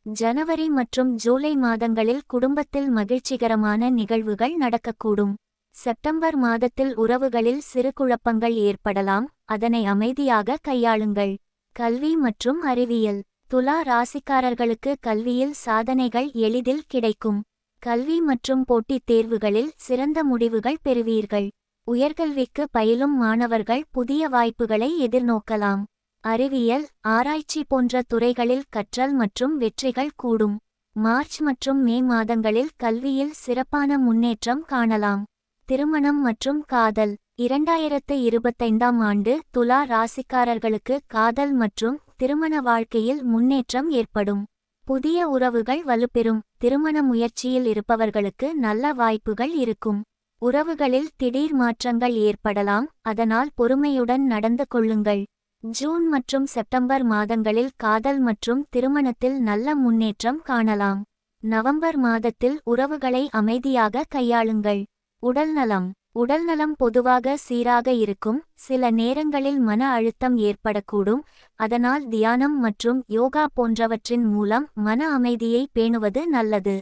ஜனவரி மற்றும் ஜூலை மாதங்களில் குடும்பத்தில் மகிழ்ச்சிகரமான நிகழ்வுகள் நடக்கக்கூடும். செப்டம்பர் மாதத்தில் உறவுகளில் சிறு குழப்பங்கள் ஏற்படலாம், அதனை அமைதியாக கையாளுங்கள். கல்வி மற்றும் அறிவியல். துலா ராசிக்காரர்களுக்கு கல்வியில் சாதனைகள் எளிதில் கிடைக்கும். கல்வி மற்றும் போட்டித் தேர்வுகளில் சிறந்த முடிவுகள் பெறுவீர்கள். உயர்கல்விக்கு பயிலும் மாணவர்கள் புதிய வாய்ப்புகளை எதிர்நோக்கலாம். அறிவியல், ஆராய்ச்சி போன்ற துறைகளில் கற்றல் மற்றும் வெற்றிகள் கூடும். மார்ச் மற்றும் மே மாதங்களில் கல்வியில் சிறப்பான முன்னேற்றம் காணலாம். திருமணம் மற்றும் காதல். 2025ஆம் ஆண்டு துலா ராசிக்காரர்களுக்கு காதல் மற்றும் திருமண வாழ்க்கையில் முன்னேற்றம் ஏற்படும். புதிய உறவுகள் வலுப்பெறும். திருமண முயற்சியில் இருப்பவர்களுக்கு நல்ல வாய்ப்புகள் இருக்கும். உறவுகளில் திடீர் மாற்றங்கள் ஏற்படலாம், அதனால் பொறுமையுடன் நடந்து கொள்ளுங்கள். ஜூன் மற்றும் செப்டம்பர் மாதங்களில் காதல் மற்றும் திருமணத்தில் நல்ல முன்னேற்றம் காணலாம். நவம்பர் மாதத்தில் உறவுகளை அமைதியாக கையாளுங்கள். உடல்நலம். உடல்நலம் பொதுவாக சீராக இருக்கும். சில நேரங்களில் மன அழுத்தம் ஏற்படக்கூடும், அதனால் தியானம் மற்றும் யோகா போன்றவற்றின் மூலம் மன அமைதியை பேணுவது நல்லது.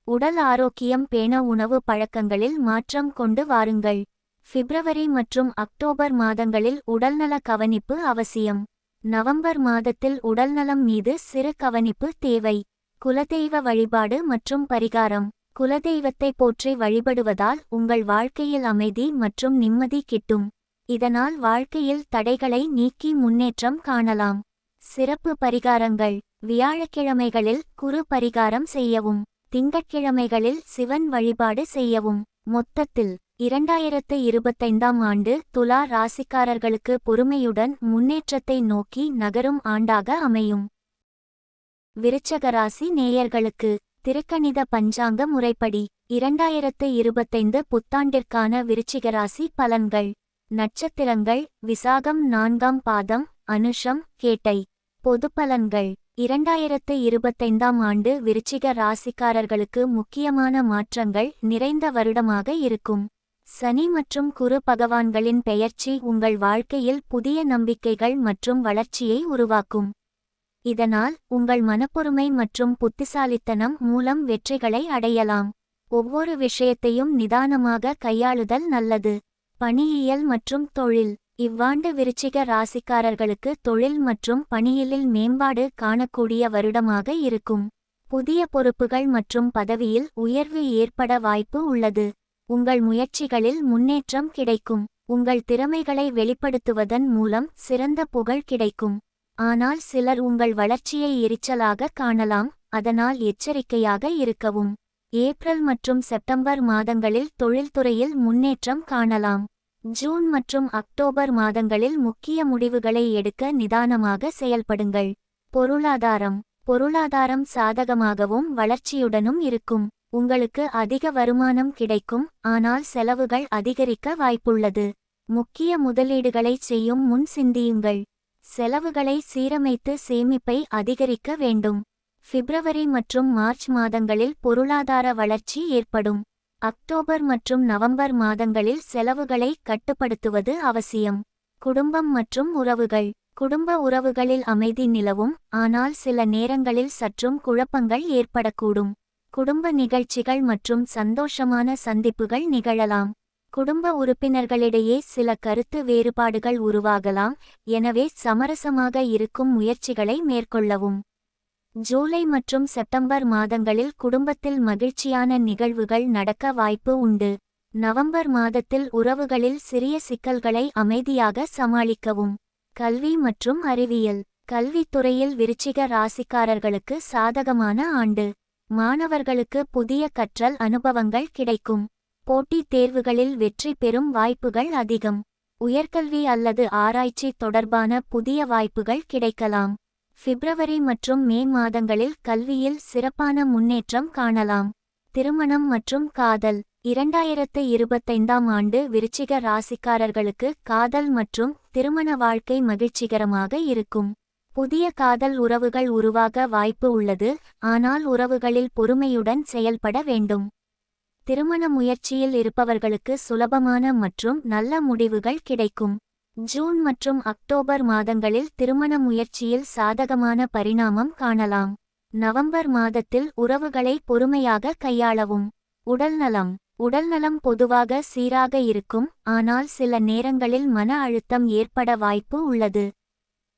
உடல் ஆரோக்கியம் பேண உணவு பழக்கங்களில் மாற்றம் கொண்டு வாருங்கள். பிப்ரவரி மற்றும் அக்டோபர் மாதங்களில் உடல்நல கவனிப்பு அவசியம். நவம்பர் மாதத்தில் உடல்நலம் மீது சிறு கவனிப்பு தேவை. குலதெய்வ வழிபாடு மற்றும் பரிகாரம். குலதெய்வத்தை போற்றி வழிபடுவதால் உங்கள் வாழ்க்கையில் அமைதி மற்றும் நிம்மதி கிட்டும். இதனால் வாழ்க்கையில் தடைகளை நீக்கி முன்னேற்றம் காணலாம். சிறப்பு பரிகாரங்கள். வியாழக்கிழமைகளில் குரு பரிகாரம் செய்யவும். திங்கட்கிழமைகளில் சிவன் வழிபாடு செய்யவும். மொத்தத்தில் 2025ஆம் ஆண்டு துலா ராசிக்காரர்களுக்கு பொறுமையுடன் முன்னேற்றத்தை நோக்கி நகரும் ஆண்டாக அமையும். விருச்சக ராசி நேயர்களுக்கு திருக்கணித பஞ்சாங்க முறைப்படி 2025 புத்தாண்டிற்கான விருச்சிகராசி பலன்கள். நட்சத்திரங்கள்: விசாகம் 4ஆம் பாதம், அனுஷம், கேட்டை. பொதுப்பலன்கள். 2025ஆம் ஆண்டு விருச்சிக ராசிக்காரர்களுக்கு முக்கியமான மாற்றங்கள் நிறைந்த வருடமாக இருக்கும். சனி மற்றும் குரு பகவான்களின் பெயர்ச்சி உங்கள் வாழ்க்கையில் புதிய நம்பிக்கைகள் மற்றும் வளர்ச்சியை உருவாக்கும். இதனால் உங்கள் மனப்பொறுமை மற்றும் புத்திசாலித்தனம் மூலம் வெற்றிகளை அடையலாம். ஒவ்வொரு விஷயத்தையும் நிதானமாக கையாளுதல் நல்லது. பணியியல் மற்றும் தொழில். இவ்வாண்டு விருச்சிக ராசிக்காரர்களுக்கு தொழில் மற்றும் பணியியலில் மேம்பாடு காணக்கூடிய வருடமாக இருக்கும். புதிய பொறுப்புகள் மற்றும் பதவியில் உயர்வு ஏற்பட வாய்ப்பு உள்ளது. உங்கள் முயற்சிகளில் முன்னேற்றம் கிடைக்கும். உங்கள் திறமைகளை வெளிப்படுத்துவதன் மூலம் சிறந்த புகழ் கிடைக்கும். ஆனால் சிலர் உங்கள் வளர்ச்சியை எரிச்சலாக காணலாம், அதனால் எச்சரிக்கையாக இருக்கவும். ஏப்ரல் மற்றும் செப்டம்பர் மாதங்களில் தொழில்துறையில் முன்னேற்றம் காணலாம். ஜூன் மற்றும் அக்டோபர் மாதங்களில் முக்கிய முடிவுகளை எடுக்க நிதானமாக செயல்படுங்கள். பொருளாதாரம் சாதகமாகவும் வளர்ச்சியுடனும் இருக்கும். உங்களுக்கு அதிக வருமானம் கிடைக்கும், ஆனால் செலவுகள் அதிகரிக்க வாய்ப்புள்ளது. முக்கிய முதலீடுகளை செய்யும் முன் சிந்தியுங்கள். செலவுகளை சீரமைத்து சேமிப்பை அதிகரிக்க வேண்டும். பிப்ரவரி மற்றும் மார்ச் மாதங்களில் பொருளாதார வளர்ச்சி ஏற்படும். அக்டோபர் மற்றும் நவம்பர் மாதங்களில் செலவுகளை கட்டுப்படுத்துவது அவசியம். குடும்பம் மற்றும் உறவுகள். குடும்ப உறவுகளில் அமைதி நிலவும், ஆனால் சில நேரங்களில் சற்றும் குழப்பங்கள் ஏற்படக்கூடும். குடும்ப நிகழ்ச்சிகள் மற்றும் சந்தோஷமான சந்திப்புகள் நிகழலாம். குடும்ப உறுப்பினர்களிடையே சில கருத்து வேறுபாடுகள் உருவாகலாம், எனவே சமரசமாக இருக்கும் முயற்சிகளை மேற்கொள்ளவும். ஜூலை மற்றும் செப்டம்பர் மாதங்களில் குடும்பத்தில் மகிழ்ச்சியான நிகழ்வுகள் நடக்க வாய்ப்பு உண்டு. நவம்பர் மாதத்தில் உறவுகளில் சிறிய சிக்கல்களை அமைதியாக சமாளிக்கவும். கல்வி மற்றும் அறிவியல். கல்வித்துறையில் விருச்சிக ராசிக்காரர்களுக்கு சாதகமான ஆண்டு. மாணவர்களுக்கு புதிய கற்றல் அனுபவங்கள் கிடைக்கும். போட்டித் தேர்வுகளில் வெற்றி பெறும் வாய்ப்புகள் அதிகம். உயர்கல்வி அல்லது ஆராய்ச்சி தொடர்பான புதிய வாய்ப்புகள் கிடைக்கலாம். பிப்ரவரி மற்றும் மே மாதங்களில் கல்வியில் சிறப்பான முன்னேற்றம் காணலாம். திருமணம் மற்றும் காதல். 2025ஆம் ஆண்டு விருச்சிக ராசிக்காரர்களுக்கு காதல் மற்றும் திருமண வாழ்க்கை மகிழ்ச்சிகரமாக இருக்கும். புதிய காதல் உறவுகள் உருவாக வாய்ப்பு உள்ளது, ஆனால் உறவுகளில் பொறுமையுடன் செயல்பட வேண்டும். திருமண முயற்சியில் இருப்பவர்களுக்கு சுலபமான மற்றும் நல்ல முடிவுகள் கிடைக்கும். ஜூன் மற்றும் அக்டோபர் மாதங்களில் திருமண முயற்சியில் சாதகமான பரிணாமம் காணலாம். நவம்பர் மாதத்தில் உறவுகளை பொறுமையாக கையாளவும். உடல்நலம் பொதுவாக சீராக இருக்கும், ஆனால் சில நேரங்களில் மன அழுத்தம் ஏற்பட வாய்ப்பு உள்ளது.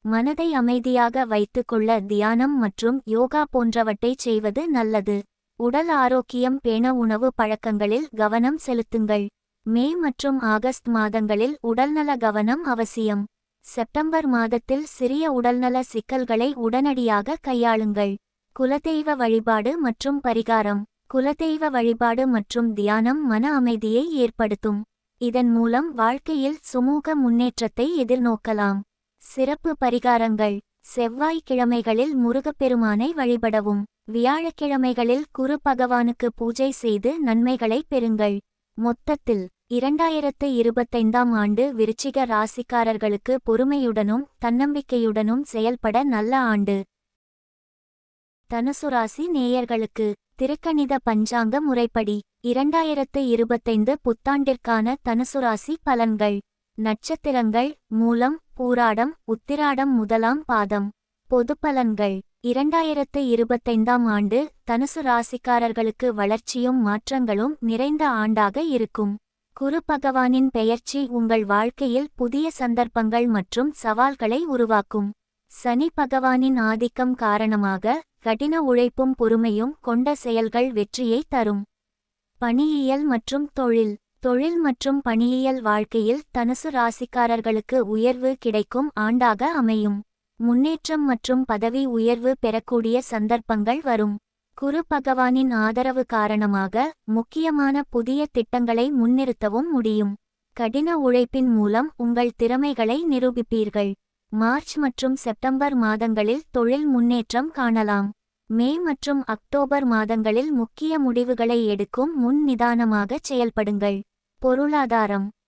மனதை அமைதியாக வைத்துக்கொள்ள தியானம் மற்றும் யோகா போன்றவற்றைச் செய்வது நல்லது. உடல் ஆரோக்கியம் பேண உணவு பழக்கங்களில் கவனம் செலுத்துங்கள். மே மற்றும் ஆகஸ்ட் மாதங்களில் உடல்நல கவனம் அவசியம். செப்டம்பர் மாதத்தில் சிறிய உடல்நல சிக்கல்களை உடனடியாக கையாளுங்கள். குலதெய்வ வழிபாடு மற்றும் பரிகாரம். குலதெய்வ வழிபாடு மற்றும் தியானம் மன அமைதியை ஏற்படுத்தும். இதன் மூலம் வாழ்க்கையில் சுமூக முன்னேற்றத்தை எதிர்நோக்கலாம். சிறப்பு பரிகாரங்கள். செவ்வாய்க்கிழமைகளில் முருகப்பெருமானை வழிபடவும். வியாழக்கிழமைகளில் குரு பகவானுக்கு பூஜை செய்து நன்மைகளை பெறுங்கள். மொத்தத்தில் 2025ஆம் ஆண்டு விருச்சிக ராசிக்காரர்களுக்கு பொறுமையுடனும் தன்னம்பிக்கையுடனும் செயல்பட நல்ல ஆண்டு. தனுசு ராசி நேயர்களுக்கு திருக்கணித பஞ்சாங்க முறைப்படி 2025 புத்தாண்டிற்கான தனுசு ராசி பலன்கள். நட்சத்திரங்கள் மூலம், பூராடம், உத்திராடம் முதலாம் பாதம். பொது பலன்கள். 2025ஆம் ஆண்டு தனுசு ராசிக்காரர்களுக்கு வளர்ச்சியும் மாற்றங்களும் நிறைந்த ஆண்டாக இருக்கும். குரு பகவானின் பெயர்ச்சி உங்கள் வாழ்க்கையில் புதிய சந்தர்ப்பங்கள் மற்றும் சவால்களை உருவாக்கும். சனி பகவானின் ஆதிக்கம் காரணமாக கடின உழைப்பும் பொறுமையும் கொண்ட செயல்கள் வெற்றியை தரும். பணியியல் மற்றும் தொழில் மற்றும் பணியியல் வாழ்க்கையில் தனுசு ராசிக்காரர்களுக்கு உயர்வு கிடைக்கும் ஆண்டாக அமையும். முன்னேற்றம் மற்றும் பதவி உயர்வு பெறக்கூடிய சந்தர்ப்பங்கள் வரும். குரு பகவானின் ஆதரவு காரணமாக முக்கியமான புதிய திட்டங்களை முன்னிறுத்தவும் முடியும். கடின உழைப்பின் மூலம் உங்கள் திறமைகளை நிரூபிப்பீர்கள். மார்ச் மற்றும் செப்டம்பர் மாதங்களில் தொழில் முன்னேற்றம் காணலாம். மே மற்றும் அக்டோபர் மாதங்களில் முக்கிய முடிவுகளை எடுக்கும் முன் நிதானமாக செயல்படுங்கள்.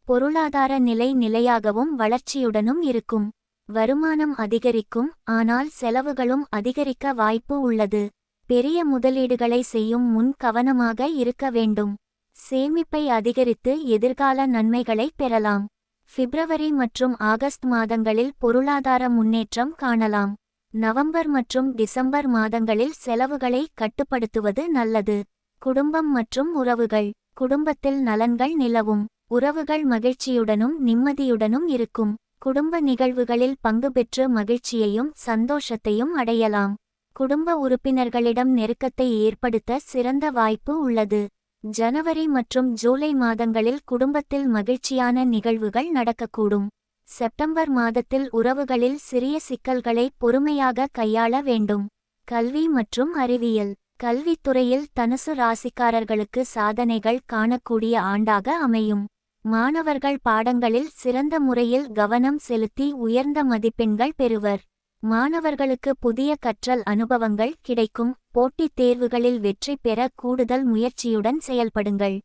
பொருளாதார நிலை நிலையாகவும் வளர்ச்சியுடனும் இருக்கும். வருமானம் அதிகரிக்கும், ஆனால் செலவுகளும் அதிகரிக்க வாய்ப்பு உள்ளது. பெரிய முதலீடுகளை செய்யும் முன் கவனமாக இருக்க வேண்டும். சேமிப்பை அதிகரித்து எதிர்கால நன்மைகளை பெறலாம். பிப்ரவரி மற்றும் ஆகஸ்ட் மாதங்களில் பொருளாதார முன்னேற்றம் காணலாம். நவம்பர் மற்றும் டிசம்பர் மாதங்களில் செலவுகளை கட்டுப்படுத்துவது நல்லது. குடும்பம் மற்றும் உறவுகள். குடும்பத்தில் நலன்கள் நிலவும். உறவுகள் மகிழ்ச்சியுடனும் நிம்மதியுடனும் இருக்கும். குடும்ப நிகழ்வுகளில் பங்கு பெற்று மகிழ்ச்சியையும் சந்தோஷத்தையும் அடையலாம். குடும்ப உறுப்பினர்களிடம் நெருக்கத்தை ஏற்படுத்த சிறந்த வாய்ப்பு உள்ளது. ஜனவரி மற்றும் ஜூலை மாதங்களில் குடும்பத்தில் மகிழ்ச்சியான நிகழ்வுகள் நடக்கக்கூடும். செப்டம்பர் மாதத்தில் உறவுகளில் சிறிய சிக்கல்களை பொறுமையாக கையாள வேண்டும். கல்வி மற்றும் அறிவியல். கல்வித்துறையில் தனுசு ராசிக்காரர்களுக்கு சாதனைகள் காணக்கூடிய ஆண்டாக அமையும். மாணவர்கள் பாடங்களில் சிறந்த முறையில் கவனம் செலுத்தி உயர்ந்த மதிப்பெண்கள் பெறுவர். மாணவர்களுக்கு புதிய கற்றல் அனுபவங்கள் கிடைக்கும். போட்டித் தேர்வுகளில் வெற்றி பெற கூடுதல் முயற்சியுடன் செயல்படுங்கள்.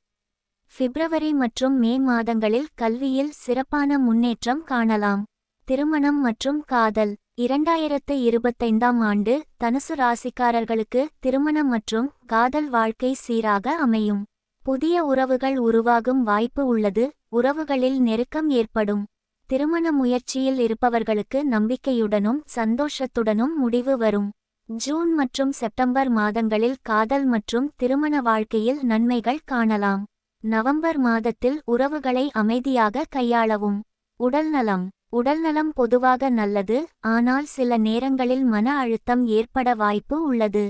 பிப்ரவரி மற்றும் மே மாதங்களில் கல்வியில் சிறப்பான முன்னேற்றம் காணலாம். திருமணம் மற்றும் காதல். 2025ஆம் ஆண்டு தனுசு ராசிக்காரர்களுக்கு திருமணம் மற்றும் காதல் வாழ்க்கை சீராக அமையும். புதிய உறவுகள் உருவாகும் வாய்ப்பு உள்ளது. உறவுகளில் நெருக்கம் ஏற்படும். திருமண முயற்சியில் இருப்பவர்களுக்கு நம்பிக்கையுடனும் சந்தோஷத்துடனும் முடிவு வரும். ஜூன் மற்றும் செப்டம்பர் மாதங்களில் காதல் மற்றும் திருமண வாழ்க்கையில் நன்மைகள் காணலாம். நவம்பர் மாதத்தில் உறவுகளை அமைதியாக கையாளவும். உடல்நலம் பொதுவாக நல்லது, ஆனால் சில நேரங்களில் மன அழுத்தம் ஏற்பட வாய்ப்பு உள்ளது.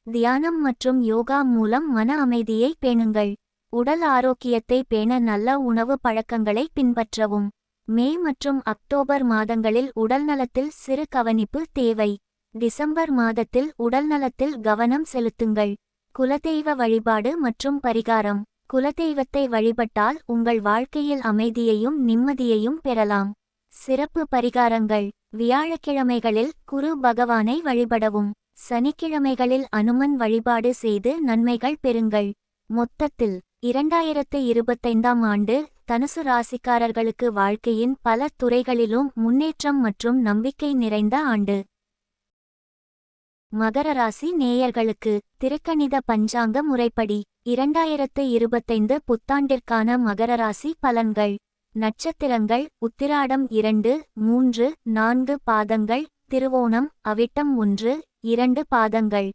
தியானம் மற்றும் யோகா மூலம் மன அமைதியை பேணுங்கள். உடல் ஆரோக்கியத்தை பேண நல்ல உணவு பழக்கங்களை பின்பற்றவும். மே மற்றும் அக்டோபர் மாதங்களில் உடல்நலத்தில் சிறு கவனிப்பு தேவை. டிசம்பர் மாதத்தில் உடல்நலத்தில் கவனம் செலுத்துங்கள். குலதெய்வ வழிபாடு மற்றும் பரிகாரம். குலதெய்வத்தை வழிபட்டால் உங்கள் வாழ்க்கையில் அமைதியையும் நிம்மதியையும் பெறலாம். சிறப்பு பரிகாரங்கள். வியாழக்கிழமைகளில் குரு பகவானை வழிபடவும். சனிக்கிழமைகளில் அனுமன் வழிபாடு செய்து நன்மைகள் பெறுங்கள். மொத்தத்தில் 2025ஆம் ஆண்டு தனுசு ராசிக்காரர்களுக்கு வாழ்க்கையின் பல துறைகளிலும் முன்னேற்றம் மற்றும் நம்பிக்கை நிறைந்த ஆண்டு. மகர ராசி நேயர்களுக்கு திருக்கணித பஞ்சாங்க முறைப்படி 2025 புத்தாண்டிற்கான மகர ராசி பலன்கள். நட்சத்திரங்கள்: உத்திராடம் 2, 3, 4 பாதங்கள், திருவோணம், அவிட்டம் 1, 2 பாதங்கள்.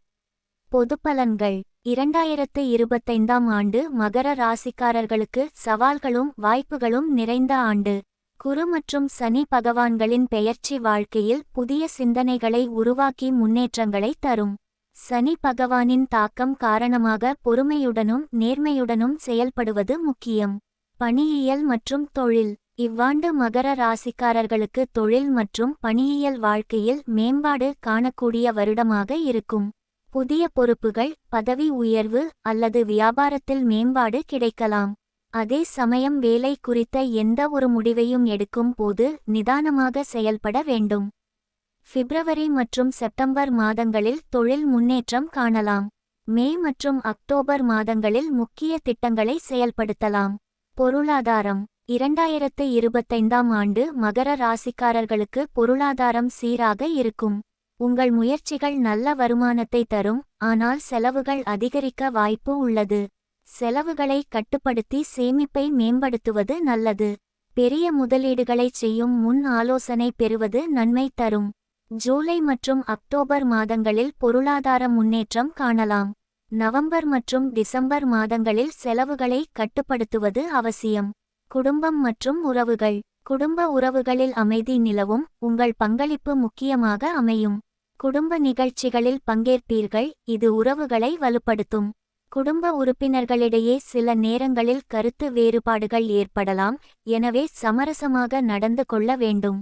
பொதுப்பலன்கள். 2025ஆம் ஆண்டு மகர ராசிக்காரர்களுக்கு சவால்களும் வாய்ப்புகளும் நிறைந்த ஆண்டு. குரு மற்றும் சனி பகவான்களின் பெயர்ச்சி வாழ்க்கையில் புதிய சிந்தனைகளை உருவாக்கி முன்னேற்றங்களை தரும். சனி பகவானின் தாக்கம் காரணமாக பொறுமையுடனும் நேர்மையுடனும் செயல்படுவது முக்கியம். பணியியல் மற்றும் தொழில். இவ்வாண்டு மகர ராசிக்காரர்களுக்கு தொழில் மற்றும் பணியியல் வாழ்க்கையில் மேம்பாடு காணக்கூடிய வருடமாக இருக்கும். புதிய பொறுப்புகள், பதவி உயர்வு அல்லது வியாபாரத்தில் மேம்பாடு கிடைக்கலாம். அதே சமயம் வேலை குறித்த எந்த ஒரு முடிவையும் எடுக்கும் போது நிதானமாக செயல்பட வேண்டும். பிப்ரவரி மற்றும் செப்டம்பர் மாதங்களில் தொழில் முன்னேற்றம் காணலாம். மே மற்றும் அக்டோபர் மாதங்களில் முக்கிய திட்டங்களை செயல்படுத்தலாம். பொருளாதாரம். 2025ஆம் ஆண்டு மகர ராசிக்காரர்களுக்கு பொருளாதாரம் சீராக இருக்கும். உங்கள் முயற்சிகள் நல்ல வருமானத்தை தரும், ஆனால் செலவுகள் அதிகரிக்க வாய்ப்பு உள்ளது. செலவுகளை கட்டுப்படுத்தி சேமிப்பை மேம்படுத்துவது நல்லது. பெரிய முதலீடுகளைச் செய்யும் முன் ஆலோசனை பெறுவது நன்மை தரும். ஜூலை மற்றும் அக்டோபர் மாதங்களில் பொருளாதார முன்னேற்றம் காணலாம். நவம்பர் மற்றும் டிசம்பர் மாதங்களில் செலவுகளை கட்டுப்படுத்துவது அவசியம். குடும்பம் மற்றும் உறவுகள். குடும்ப உறவுகளில் அமைதி நிலவும், உங்கள் பங்களிப்பு முக்கியமாக அமையும். குடும்ப நிகழ்ச்சிகளில் பங்கேற்பீர்கள், இது உறவுகளை வலுப்படுத்தும். குடும்ப உறுப்பினர்களிடையே சில நேரங்களில் கருத்து வேறுபாடுகள் ஏற்படலாம், எனவே சமரசமாக நடந்து கொள்ள வேண்டும்.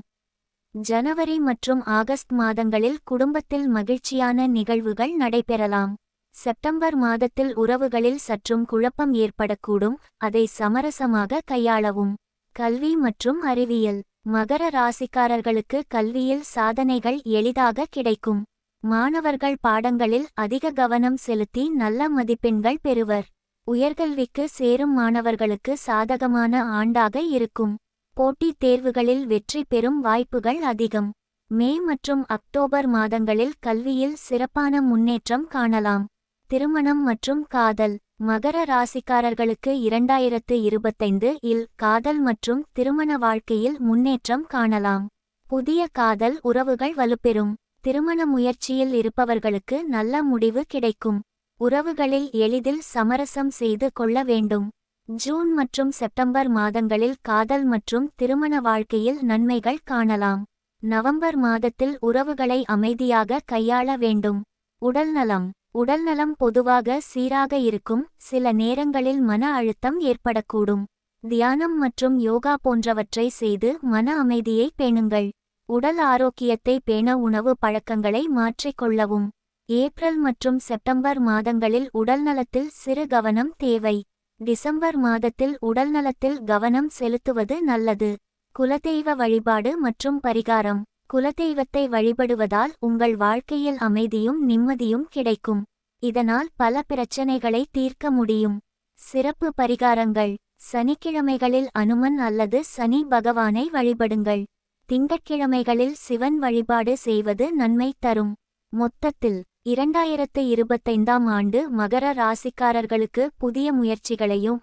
ஜனவரி மற்றும் ஆகஸ்ட் மாதங்களில் குடும்பத்தில் மகிழ்ச்சியான நிகழ்வுகள் நடைபெறலாம். செப்டம்பர் மாதத்தில் உறவுகளில் சற்றும் குழப்பம் ஏற்படக்கூடும், அதை சமரசமாக கையாளவும். கல்வி மற்றும் அறிவியல். மகர ராசிக்காரர்களுக்கு கல்வியில் சாதனைகள் எளிதாக கிடைக்கும். மாணவர்கள் பாடங்களில் அதிக கவனம் செலுத்தி நல்ல மதிப்பெண்கள் பெறுவர். உயர்கல்விக்கு சேரும் மாணவர்களுக்கு சாதகமான ஆண்டாக இருக்கும். போட்டித் தேர்வுகளில் வெற்றி பெறும் வாய்ப்புகள் அதிகம். மே மற்றும் அக்டோபர் மாதங்களில் கல்வியில் சிறப்பான முன்னேற்றம் காணலாம். திருமணம் மற்றும் காதல். மகர ராசிக்காரர்களுக்கு 2025இல் காதல் மற்றும் திருமண வாழ்க்கையில் முன்னேற்றம் காணலாம். புதிய காதல் உறவுகள் வலுப்பெறும். திருமண முயற்சியில் இருப்பவர்களுக்கு நல்ல முடிவு கிடைக்கும். உறவுகளில் எளிதில் சமரசம் செய்து கொள்ள வேண்டும். ஜூன் மற்றும் செப்டம்பர் மாதங்களில் காதல் மற்றும் திருமண வாழ்க்கையில் நன்மைகள் காணலாம். நவம்பர் மாதத்தில் உறவுகளை அமைதியாக கையாள வேண்டும். உடல்நலம். உடல்நலம் பொதுவாக சீராக இருக்கும், சில நேரங்களில் மன அழுத்தம் ஏற்படக்கூடும். தியானம் மற்றும் யோகா போன்றவற்றை செய்து மன அமைதியை பேணுங்கள். உடல் ஆரோக்கியத்தை பேண உணவு பழக்கங்களை மாற்றிக்கொள்ளவும். ஏப்ரல் மற்றும் செப்டம்பர் மாதங்களில் உடல்நலத்தில் சிறு கவனம் தேவை. டிசம்பர் மாதத்தில் உடல்நலத்தில் கவனம் செலுத்துவது நல்லது. குலதெய்வ வழிபாடு மற்றும் பரிகாரம். குலதெய்வத்தை வழிபடுவதால் உங்கள் வாழ்க்கையில் அமைதியும் நிம்மதியும் கிடைக்கும். இதனால் பல பிரச்சனைகளை தீர்க்க முடியும். சிறப்பு பரிகாரங்கள். சனிக்கிழமைகளில் அனுமன் அல்லது சனி பகவானை வழிபடுங்கள். திங்கட்கிழமைகளில் சிவன் வழிபாடு செய்வது நன்மை தரும். மொத்தத்தில் 2025ஆம் ஆண்டு மகர ராசிக்காரர்களுக்கு புதிய முயற்சிகளையும்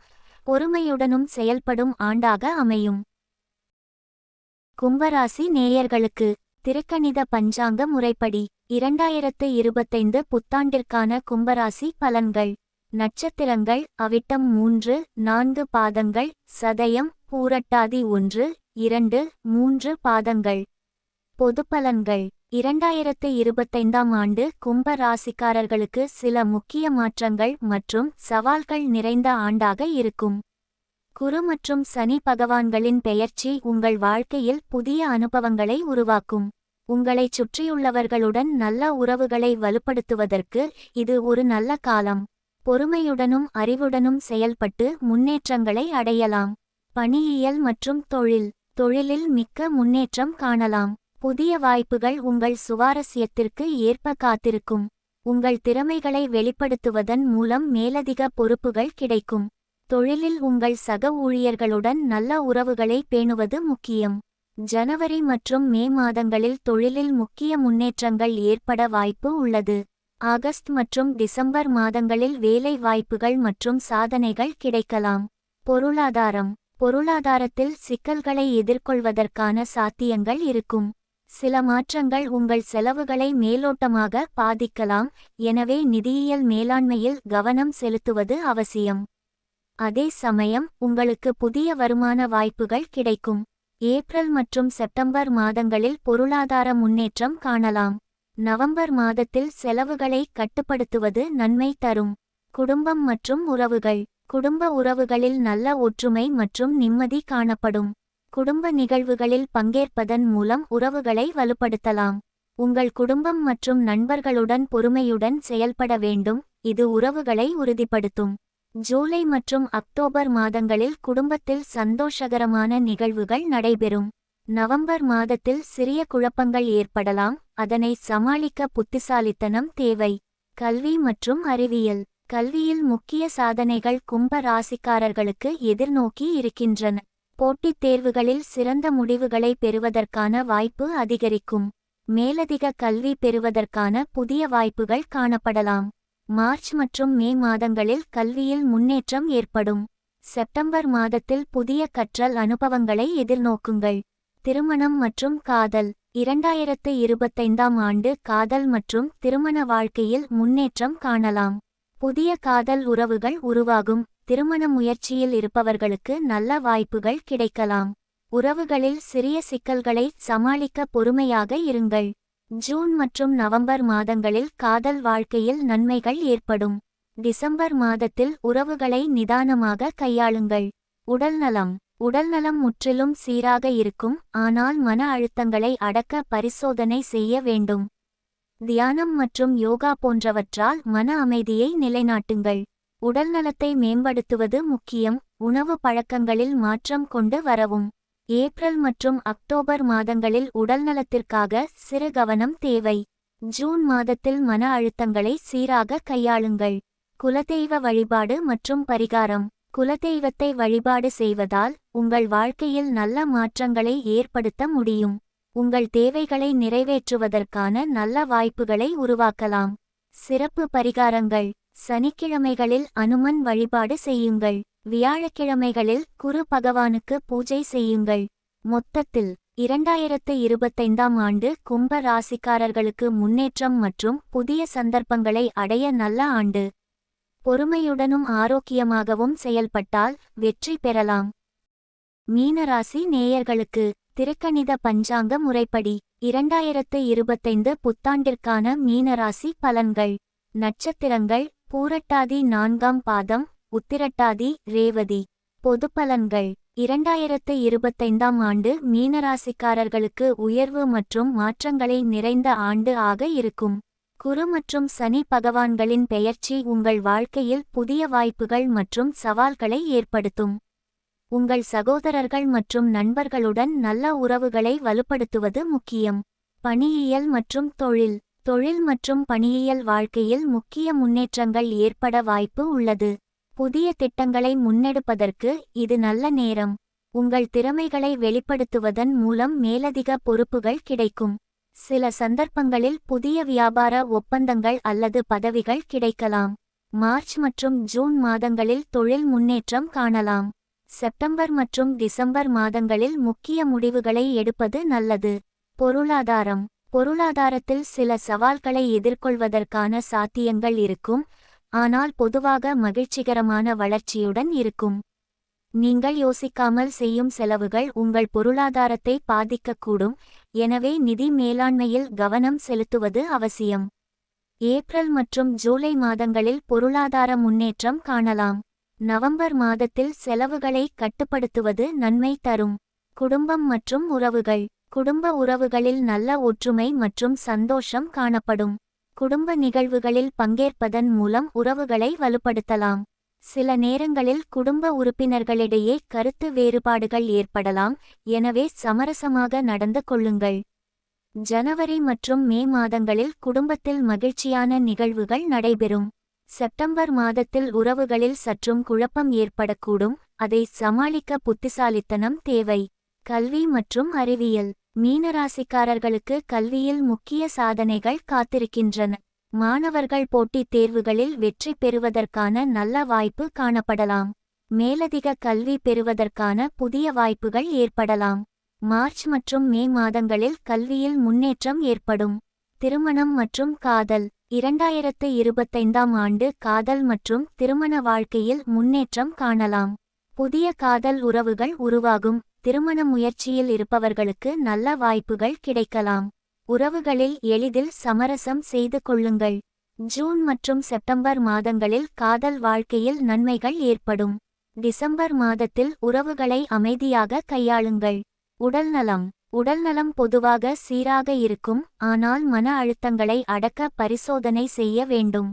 பொறுமையுடனும் செயல்படும் ஆண்டாக அமையும். கும்பராசி நேயர்களுக்கு திருக்கணித பஞ்சாங்க முறைப்படி 2025 புத்தாண்டிற்கான கும்பராசி பலன்கள். நட்சத்திரங்கள்: அவிட்டம் 3, 4 பாதங்கள், சதயம், பூரட்டாதி 1, 2, 3 பாதங்கள். பொதுப்பலன்கள். 2025ஆம் ஆண்டு கும்ப ராசிக்காரர்களுக்கு சில முக்கிய மாற்றங்கள் மற்றும் சவால்கள் நிறைந்த ஆண்டாக இருக்கும். குரு மற்றும் சனி பகவான்களின் பெயர்ச்சி உங்கள் வாழ்க்கையில் புதிய அனுபவங்களை உருவாக்கும். உங்களைச் சுற்றியுள்ளவர்களுடன் நல்ல உறவுகளை வலுப்படுத்துவதற்கு இது ஒரு நல்ல காலம். பொறுமையுடனும் அறிவுடனும் செயல்பட்டு முன்னேற்றங்களை அடையலாம். பணியியல் மற்றும் தொழில். தொழிலில் மிக்க முன்னேற்றம் காணலாம். புதிய வாய்ப்புகள் உங்கள் சுவாரஸ்யத்திற்கு ஏற்ப காத்திருக்கும். உங்கள் திறமைகளை வெளிப்படுத்துவதன் மூலம் மேலதிக பொறுப்புகள் கிடைக்கும். தொழிலில் உங்கள் சக ஊழியர்களுடன் நல்ல உறவுகளை பேணுவது முக்கியம். ஜனவரி மற்றும் மே மாதங்களில் தொழிலில் முக்கிய முன்னேற்றங்கள் ஏற்பட வாய்ப்பு உள்ளது. ஆகஸ்ட் மற்றும் டிசம்பர் மாதங்களில் வேலை வாய்ப்புகள் மற்றும் சாதனைகள் கிடைக்கலாம். பொருளாதாரத்தில் சிக்கல்களை எதிர்கொள்வதற்கான சாத்தியங்கள் இருக்கும். சில மாற்றங்கள் உங்கள் செலவுகளை மேலோட்டமாக பாதிக்கலாம், எனவே நிதியியல் மேலாண்மையில் கவனம் செலுத்துவது அவசியம். அதே சமயம் உங்களுக்கு புதிய வருமான வாய்ப்புகள் கிடைக்கும். ஏப்ரல் மற்றும் செப்டம்பர் மாதங்களில் பொருளாதார முன்னேற்றம் காணலாம். நவம்பர் மாதத்தில் செலவுகளை கட்டுப்படுத்துவது நன்மை தரும். குடும்பம் மற்றும் உறவுகள். குடும்ப உறவுகளில் நல்ல ஒற்றுமை மற்றும் நிம்மதி காணப்படும். குடும்ப நிகழ்வுகளில் பங்கேற்பதன் மூலம் உறவுகளை வலுப்படுத்தலாம். உங்கள் குடும்பம் மற்றும் நண்பர்களுடன் பொறுமையுடன் செயல்பட வேண்டும், இது உறவுகளை உறுதிப்படுத்தும். ஜூலை மற்றும் அக்டோபர் மாதங்களில் குடும்பத்தில் சந்தோஷகரமான நிகழ்வுகள் நடைபெறும். நவம்பர் மாதத்தில் சிறிய குழப்பங்கள் ஏற்படலாம், அதனை சமாளிக்க புத்திசாலித்தனம் தேவை. கல்வி மற்றும் அறிவியல். கல்வியில் முக்கிய சாதனைகள் கும்ப ராசிக்காரர்களுக்கு எதிர்நோக்கி இருக்கின்றன. போட்டித் தேர்வுகளில் சிறந்த முடிவுகளை பெறுவதற்கான வாய்ப்பு அதிகரிக்கும். மேலதிக கல்வி பெறுவதற்கான புதிய வாய்ப்புகள் காணப்படலாம். மார்ச் மற்றும் மே மாதங்களில் கல்வியில் முன்னேற்றம் ஏற்படும். செப்டம்பர் மாதத்தில் புதிய கற்றல் அனுபவங்களை எதிர்நோக்குங்கள். திருமணம் மற்றும் காதல். 2025ஆம் ஆண்டு காதல் மற்றும் திருமண வாழ்க்கையில் முன்னேற்றம் காணலாம். புதிய காதல் உறவுகள் உருவாகும். திருமண முயற்சியில் இருப்பவர்களுக்கு நல்ல வாய்ப்புகள் கிடைக்கலாம். உறவுகளில் சிறிய சிக்கல்களை சமாளிக்க பொறுமையாக இருங்கள். ஜூன் மற்றும் நவம்பர் மாதங்களில் காதல் வாழ்க்கையில் நன்மைகள் ஏற்படும். டிசம்பர் மாதத்தில் உறவுகளை நிதானமாக கையாளுங்கள். உடல்நலம் முற்றிலும் சீராக இருக்கும், ஆனால் மன அழுத்தங்களை அடக்க பரிசோதனை செய்ய வேண்டும். தியானம் மற்றும் யோகா போன்றவற்றால் மன அமைதியை நிலைநாட்டுங்கள். உடல்நலத்தை மேம்படுத்துவது முக்கியம், உணவு பழக்கங்களில் மாற்றம் கொண்டு வரவும். ஏப்ரல் மற்றும் அக்டோபர் மாதங்களில் உடல்நலத்திற்காக சிறு கவனம் தேவை. ஜூன் மாதத்தில் மன அழுத்தங்களை சீராக கையாளுங்கள். குலதெய்வ வழிபாடு மற்றும் பரிகாரம். குலதெய்வத்தை வழிபாடு செய்வதால் உங்கள் வாழ்க்கையில் நல்ல மாற்றங்களை ஏற்படுத்த முடியும். உங்கள் தேவைகளை நிறைவேற்றுவதற்கான நல்ல வாய்ப்புகளை உருவாக்கலாம். சிறப்பு பரிகாரங்கள். சனிக்கிழமைகளில் அனுமன் வழிபாடு செய்யுங்கள். வியாழக்கிழமைகளில் குரு பகவானுக்கு பூஜை செய்யுங்கள். மொத்தத்தில் 2025ஆம் ஆண்டு கும்ப ராசிக்காரர்களுக்கு முன்னேற்றம் மற்றும் புதிய சந்தர்ப்பங்களை அடைய நல்ல ஆண்டு. பொறுமையுடனும் ஆரோக்கியமாகவும் செயல்பட்டால் வெற்றி பெறலாம். மீனராசி நேயர்களுக்கு திருக்கணித பஞ்சாங்க முறைப்படி 2025 புத்தாண்டிற்கான மீனராசி பலன்கள். நட்சத்திரங்கள்: பூரட்டாதி 4ஆம் பாதம், உத்திரட்டாதி, ரேவதி. பொதுப்பலன்கள். 2025ஆம் ஆண்டு மீனராசிக்காரர்களுக்கு உயர்வு மற்றும் மாற்றங்களை நிறைந்த ஆண்டு ஆக இருக்கும். குரு மற்றும் சனி பகவான்களின் பெயர்ச்சி உங்கள் வாழ்க்கையில் புதிய வாய்ப்புகள் மற்றும் சவால்களை ஏற்படுத்தும். உங்கள் சகோதரர்கள் மற்றும் நண்பர்களுடன் நல்ல உறவுகளை வலுப்படுத்துவது முக்கியம். பணியியல் மற்றும் தொழில் மற்றும் பணியியல் வாழ்க்கையில் முக்கிய முன்னேற்றங்கள் ஏற்பட வாய்ப்பு உள்ளது. புதிய திட்டங்களை முன்னெடுப்பதற்கு இது நல்ல நேரம். உங்கள் திறமைகளை வெளிப்படுத்துவதன் மூலம் மேலதிக பொறுப்புகள் கிடைக்கும். சில சந்தர்ப்பங்களில் புதிய வியாபார ஒப்பந்தங்கள் அல்லது பதவிகள் கிடைக்கலாம். மார்ச் மற்றும் ஜூன் மாதங்களில் தொழில் முன்னேற்றம் காணலாம். செப்டம்பர் மற்றும் டிசம்பர் மாதங்களில் முக்கிய முடிவுகளை எடுப்பது நல்லது. பொருளாதாரத்தில் சில சவால்களை எதிர்கொள்வதற்கான சாத்தியங்கள் இருக்கும், ஆனால் பொதுவாக மகிழ்ச்சிகரமான வளர்ச்சியுடன் இருக்கும். நீங்கள் யோசிக்காமல் செய்யும் செலவுகள் உங்கள் பொருளாதாரத்தை பாதிக்கக்கூடும், எனவே நிதி மேலாண்மையில் கவனம் செலுத்துவது அவசியம். ஏப்ரல் மற்றும் ஜூலை மாதங்களில் பொருளாதார முன்னேற்றம் காணலாம். நவம்பர் மாதத்தில் செலவுகளை கட்டுப்படுத்துவது நன்மை தரும். குடும்பம் மற்றும் உறவுகள். குடும்ப உறவுகளில் நல்ல ஒற்றுமை மற்றும் சந்தோஷம் காணப்படும். குடும்ப நிகழ்வுகளில் பங்கேற்பதன் மூலம் உறவுகளை வலுப்படுத்தலாம். சில நேரங்களில் குடும்ப உறுப்பினர்களிடையே கருத்து வேறுபாடுகள் ஏற்படலாம், எனவே சமரசமாக நடந்து கொள்ளுங்கள். ஜனவரி மற்றும் மே மாதங்களில் குடும்பத்தில் மகிழ்ச்சியான நிகழ்வுகள் நடைபெறும். செப்டம்பர் மாதத்தில் உறவுகளில் சற்றும் குழப்பம் ஏற்படக்கூடும், அதை சமாளிக்க புத்திசாலித்தனம் தேவை. கல்வி மற்றும் அறிவியல். மீனராசிக்காரர்களுக்கு கல்வியில் முக்கிய சாதனைகள் காத்திருக்கின்றன. மாணவர்கள் போட்டித் தேர்வுகளில் வெற்றி பெறுவதற்கான நல்ல வாய்ப்பு காணப்படலாம். மேலதிக கல்வி பெறுவதற்கான புதிய வாய்ப்புகள் ஏற்படலாம். மார்ச் மற்றும் மே மாதங்களில் கல்வியில் முன்னேற்றம் ஏற்படும். திருமணம் மற்றும் காதல். 2025ஆம் ஆண்டு காதல் மற்றும் திருமண வாழ்க்கையில் முன்னேற்றம் காணலாம். புதிய காதல் உறவுகள் உருவாகும். திருமண முயற்சியில் இருப்பவர்களுக்கு நல்ல வாய்ப்புகள் கிடைக்கலாம். உறவுகளில் எளிதில் சமரசம் செய்து கொள்ளுங்கள். ஜூன் மற்றும் செப்டம்பர் மாதங்களில் காதல் வாழ்க்கையில் நன்மைகள் ஏற்படும். டிசம்பர் மாதத்தில் உறவுகளை அமைதியாக கையாளுங்கள். உடல்நலம். உடல்நலம் பொதுவாக சீராக இருக்கும், ஆனால் மன அழுத்தங்களை அடக்க பரிசோதனை செய்ய வேண்டும்.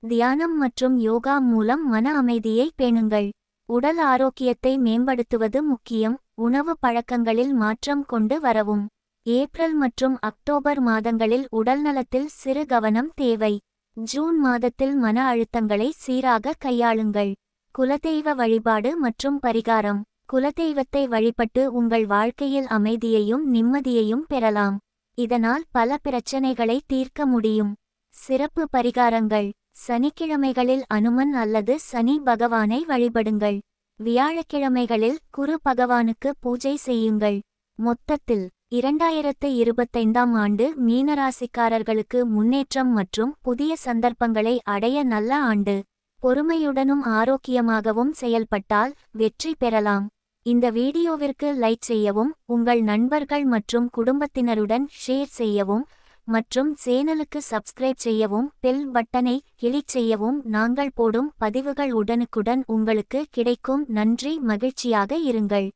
தியானம் மற்றும் யோகா மூலம் மன அமைதியை பேணுங்கள். உடல் ஆரோக்கியத்தை மேம்படுத்துவது முக்கியம். உணவு பழக்கங்களில் மாற்றம் கொண்டு வரவும். ஏப்ரல் மற்றும் அக்டோபர் மாதங்களில் உடல்நலத்தில் சிறு கவனம் தேவை. ஜூன் மாதத்தில் மன அழுத்தங்களை சீராக கையாளுங்கள். குலதெய்வ வழிபாடு மற்றும் பரிகாரம். குலதெய்வத்தை வழிபட்டு உங்கள் வாழ்க்கையில் அமைதியையும் நிம்மதியையும் பெறலாம். இதனால் பல பிரச்சனைகளை தீர்க்க முடியும். சிறப்பு பரிகாரங்கள். சனிக்கிழமைகளில் அனுமன் அல்லது சனி பகவானை வழிபடுங்கள். வியாழக்கிழமைகளில் குரு பகவானுக்கு பூஜை செய்யுங்கள். மொத்தத்தில் 2025ஆம் ஆண்டு மீனராசிக்காரர்களுக்கு முன்னேற்றம் மற்றும் புதிய சந்தர்ப்பங்களை அடைய நல்ல ஆண்டு. பொறுமையுடனும் ஆரோக்கியமாகவும் செயல்பட்டால் வெற்றி பெறலாம். இந்த வீடியோவிற்கு லைக் செய்யவும், உங்கள் நண்பர்கள் மற்றும் குடும்பத்தினருடன் ஷேர் செய்யவும் மற்றும் சேனலுக்கு சப்ஸ்கிரைப் செய்யவும், பெல் பட்டனை கிளிக் செய்யவும். நாங்கள் போடும் பதிவுகள் உடனுக்குடன் உங்களுக்கு கிடைக்கும். நன்றி. மகிழ்ச்சியாக இருங்கள்.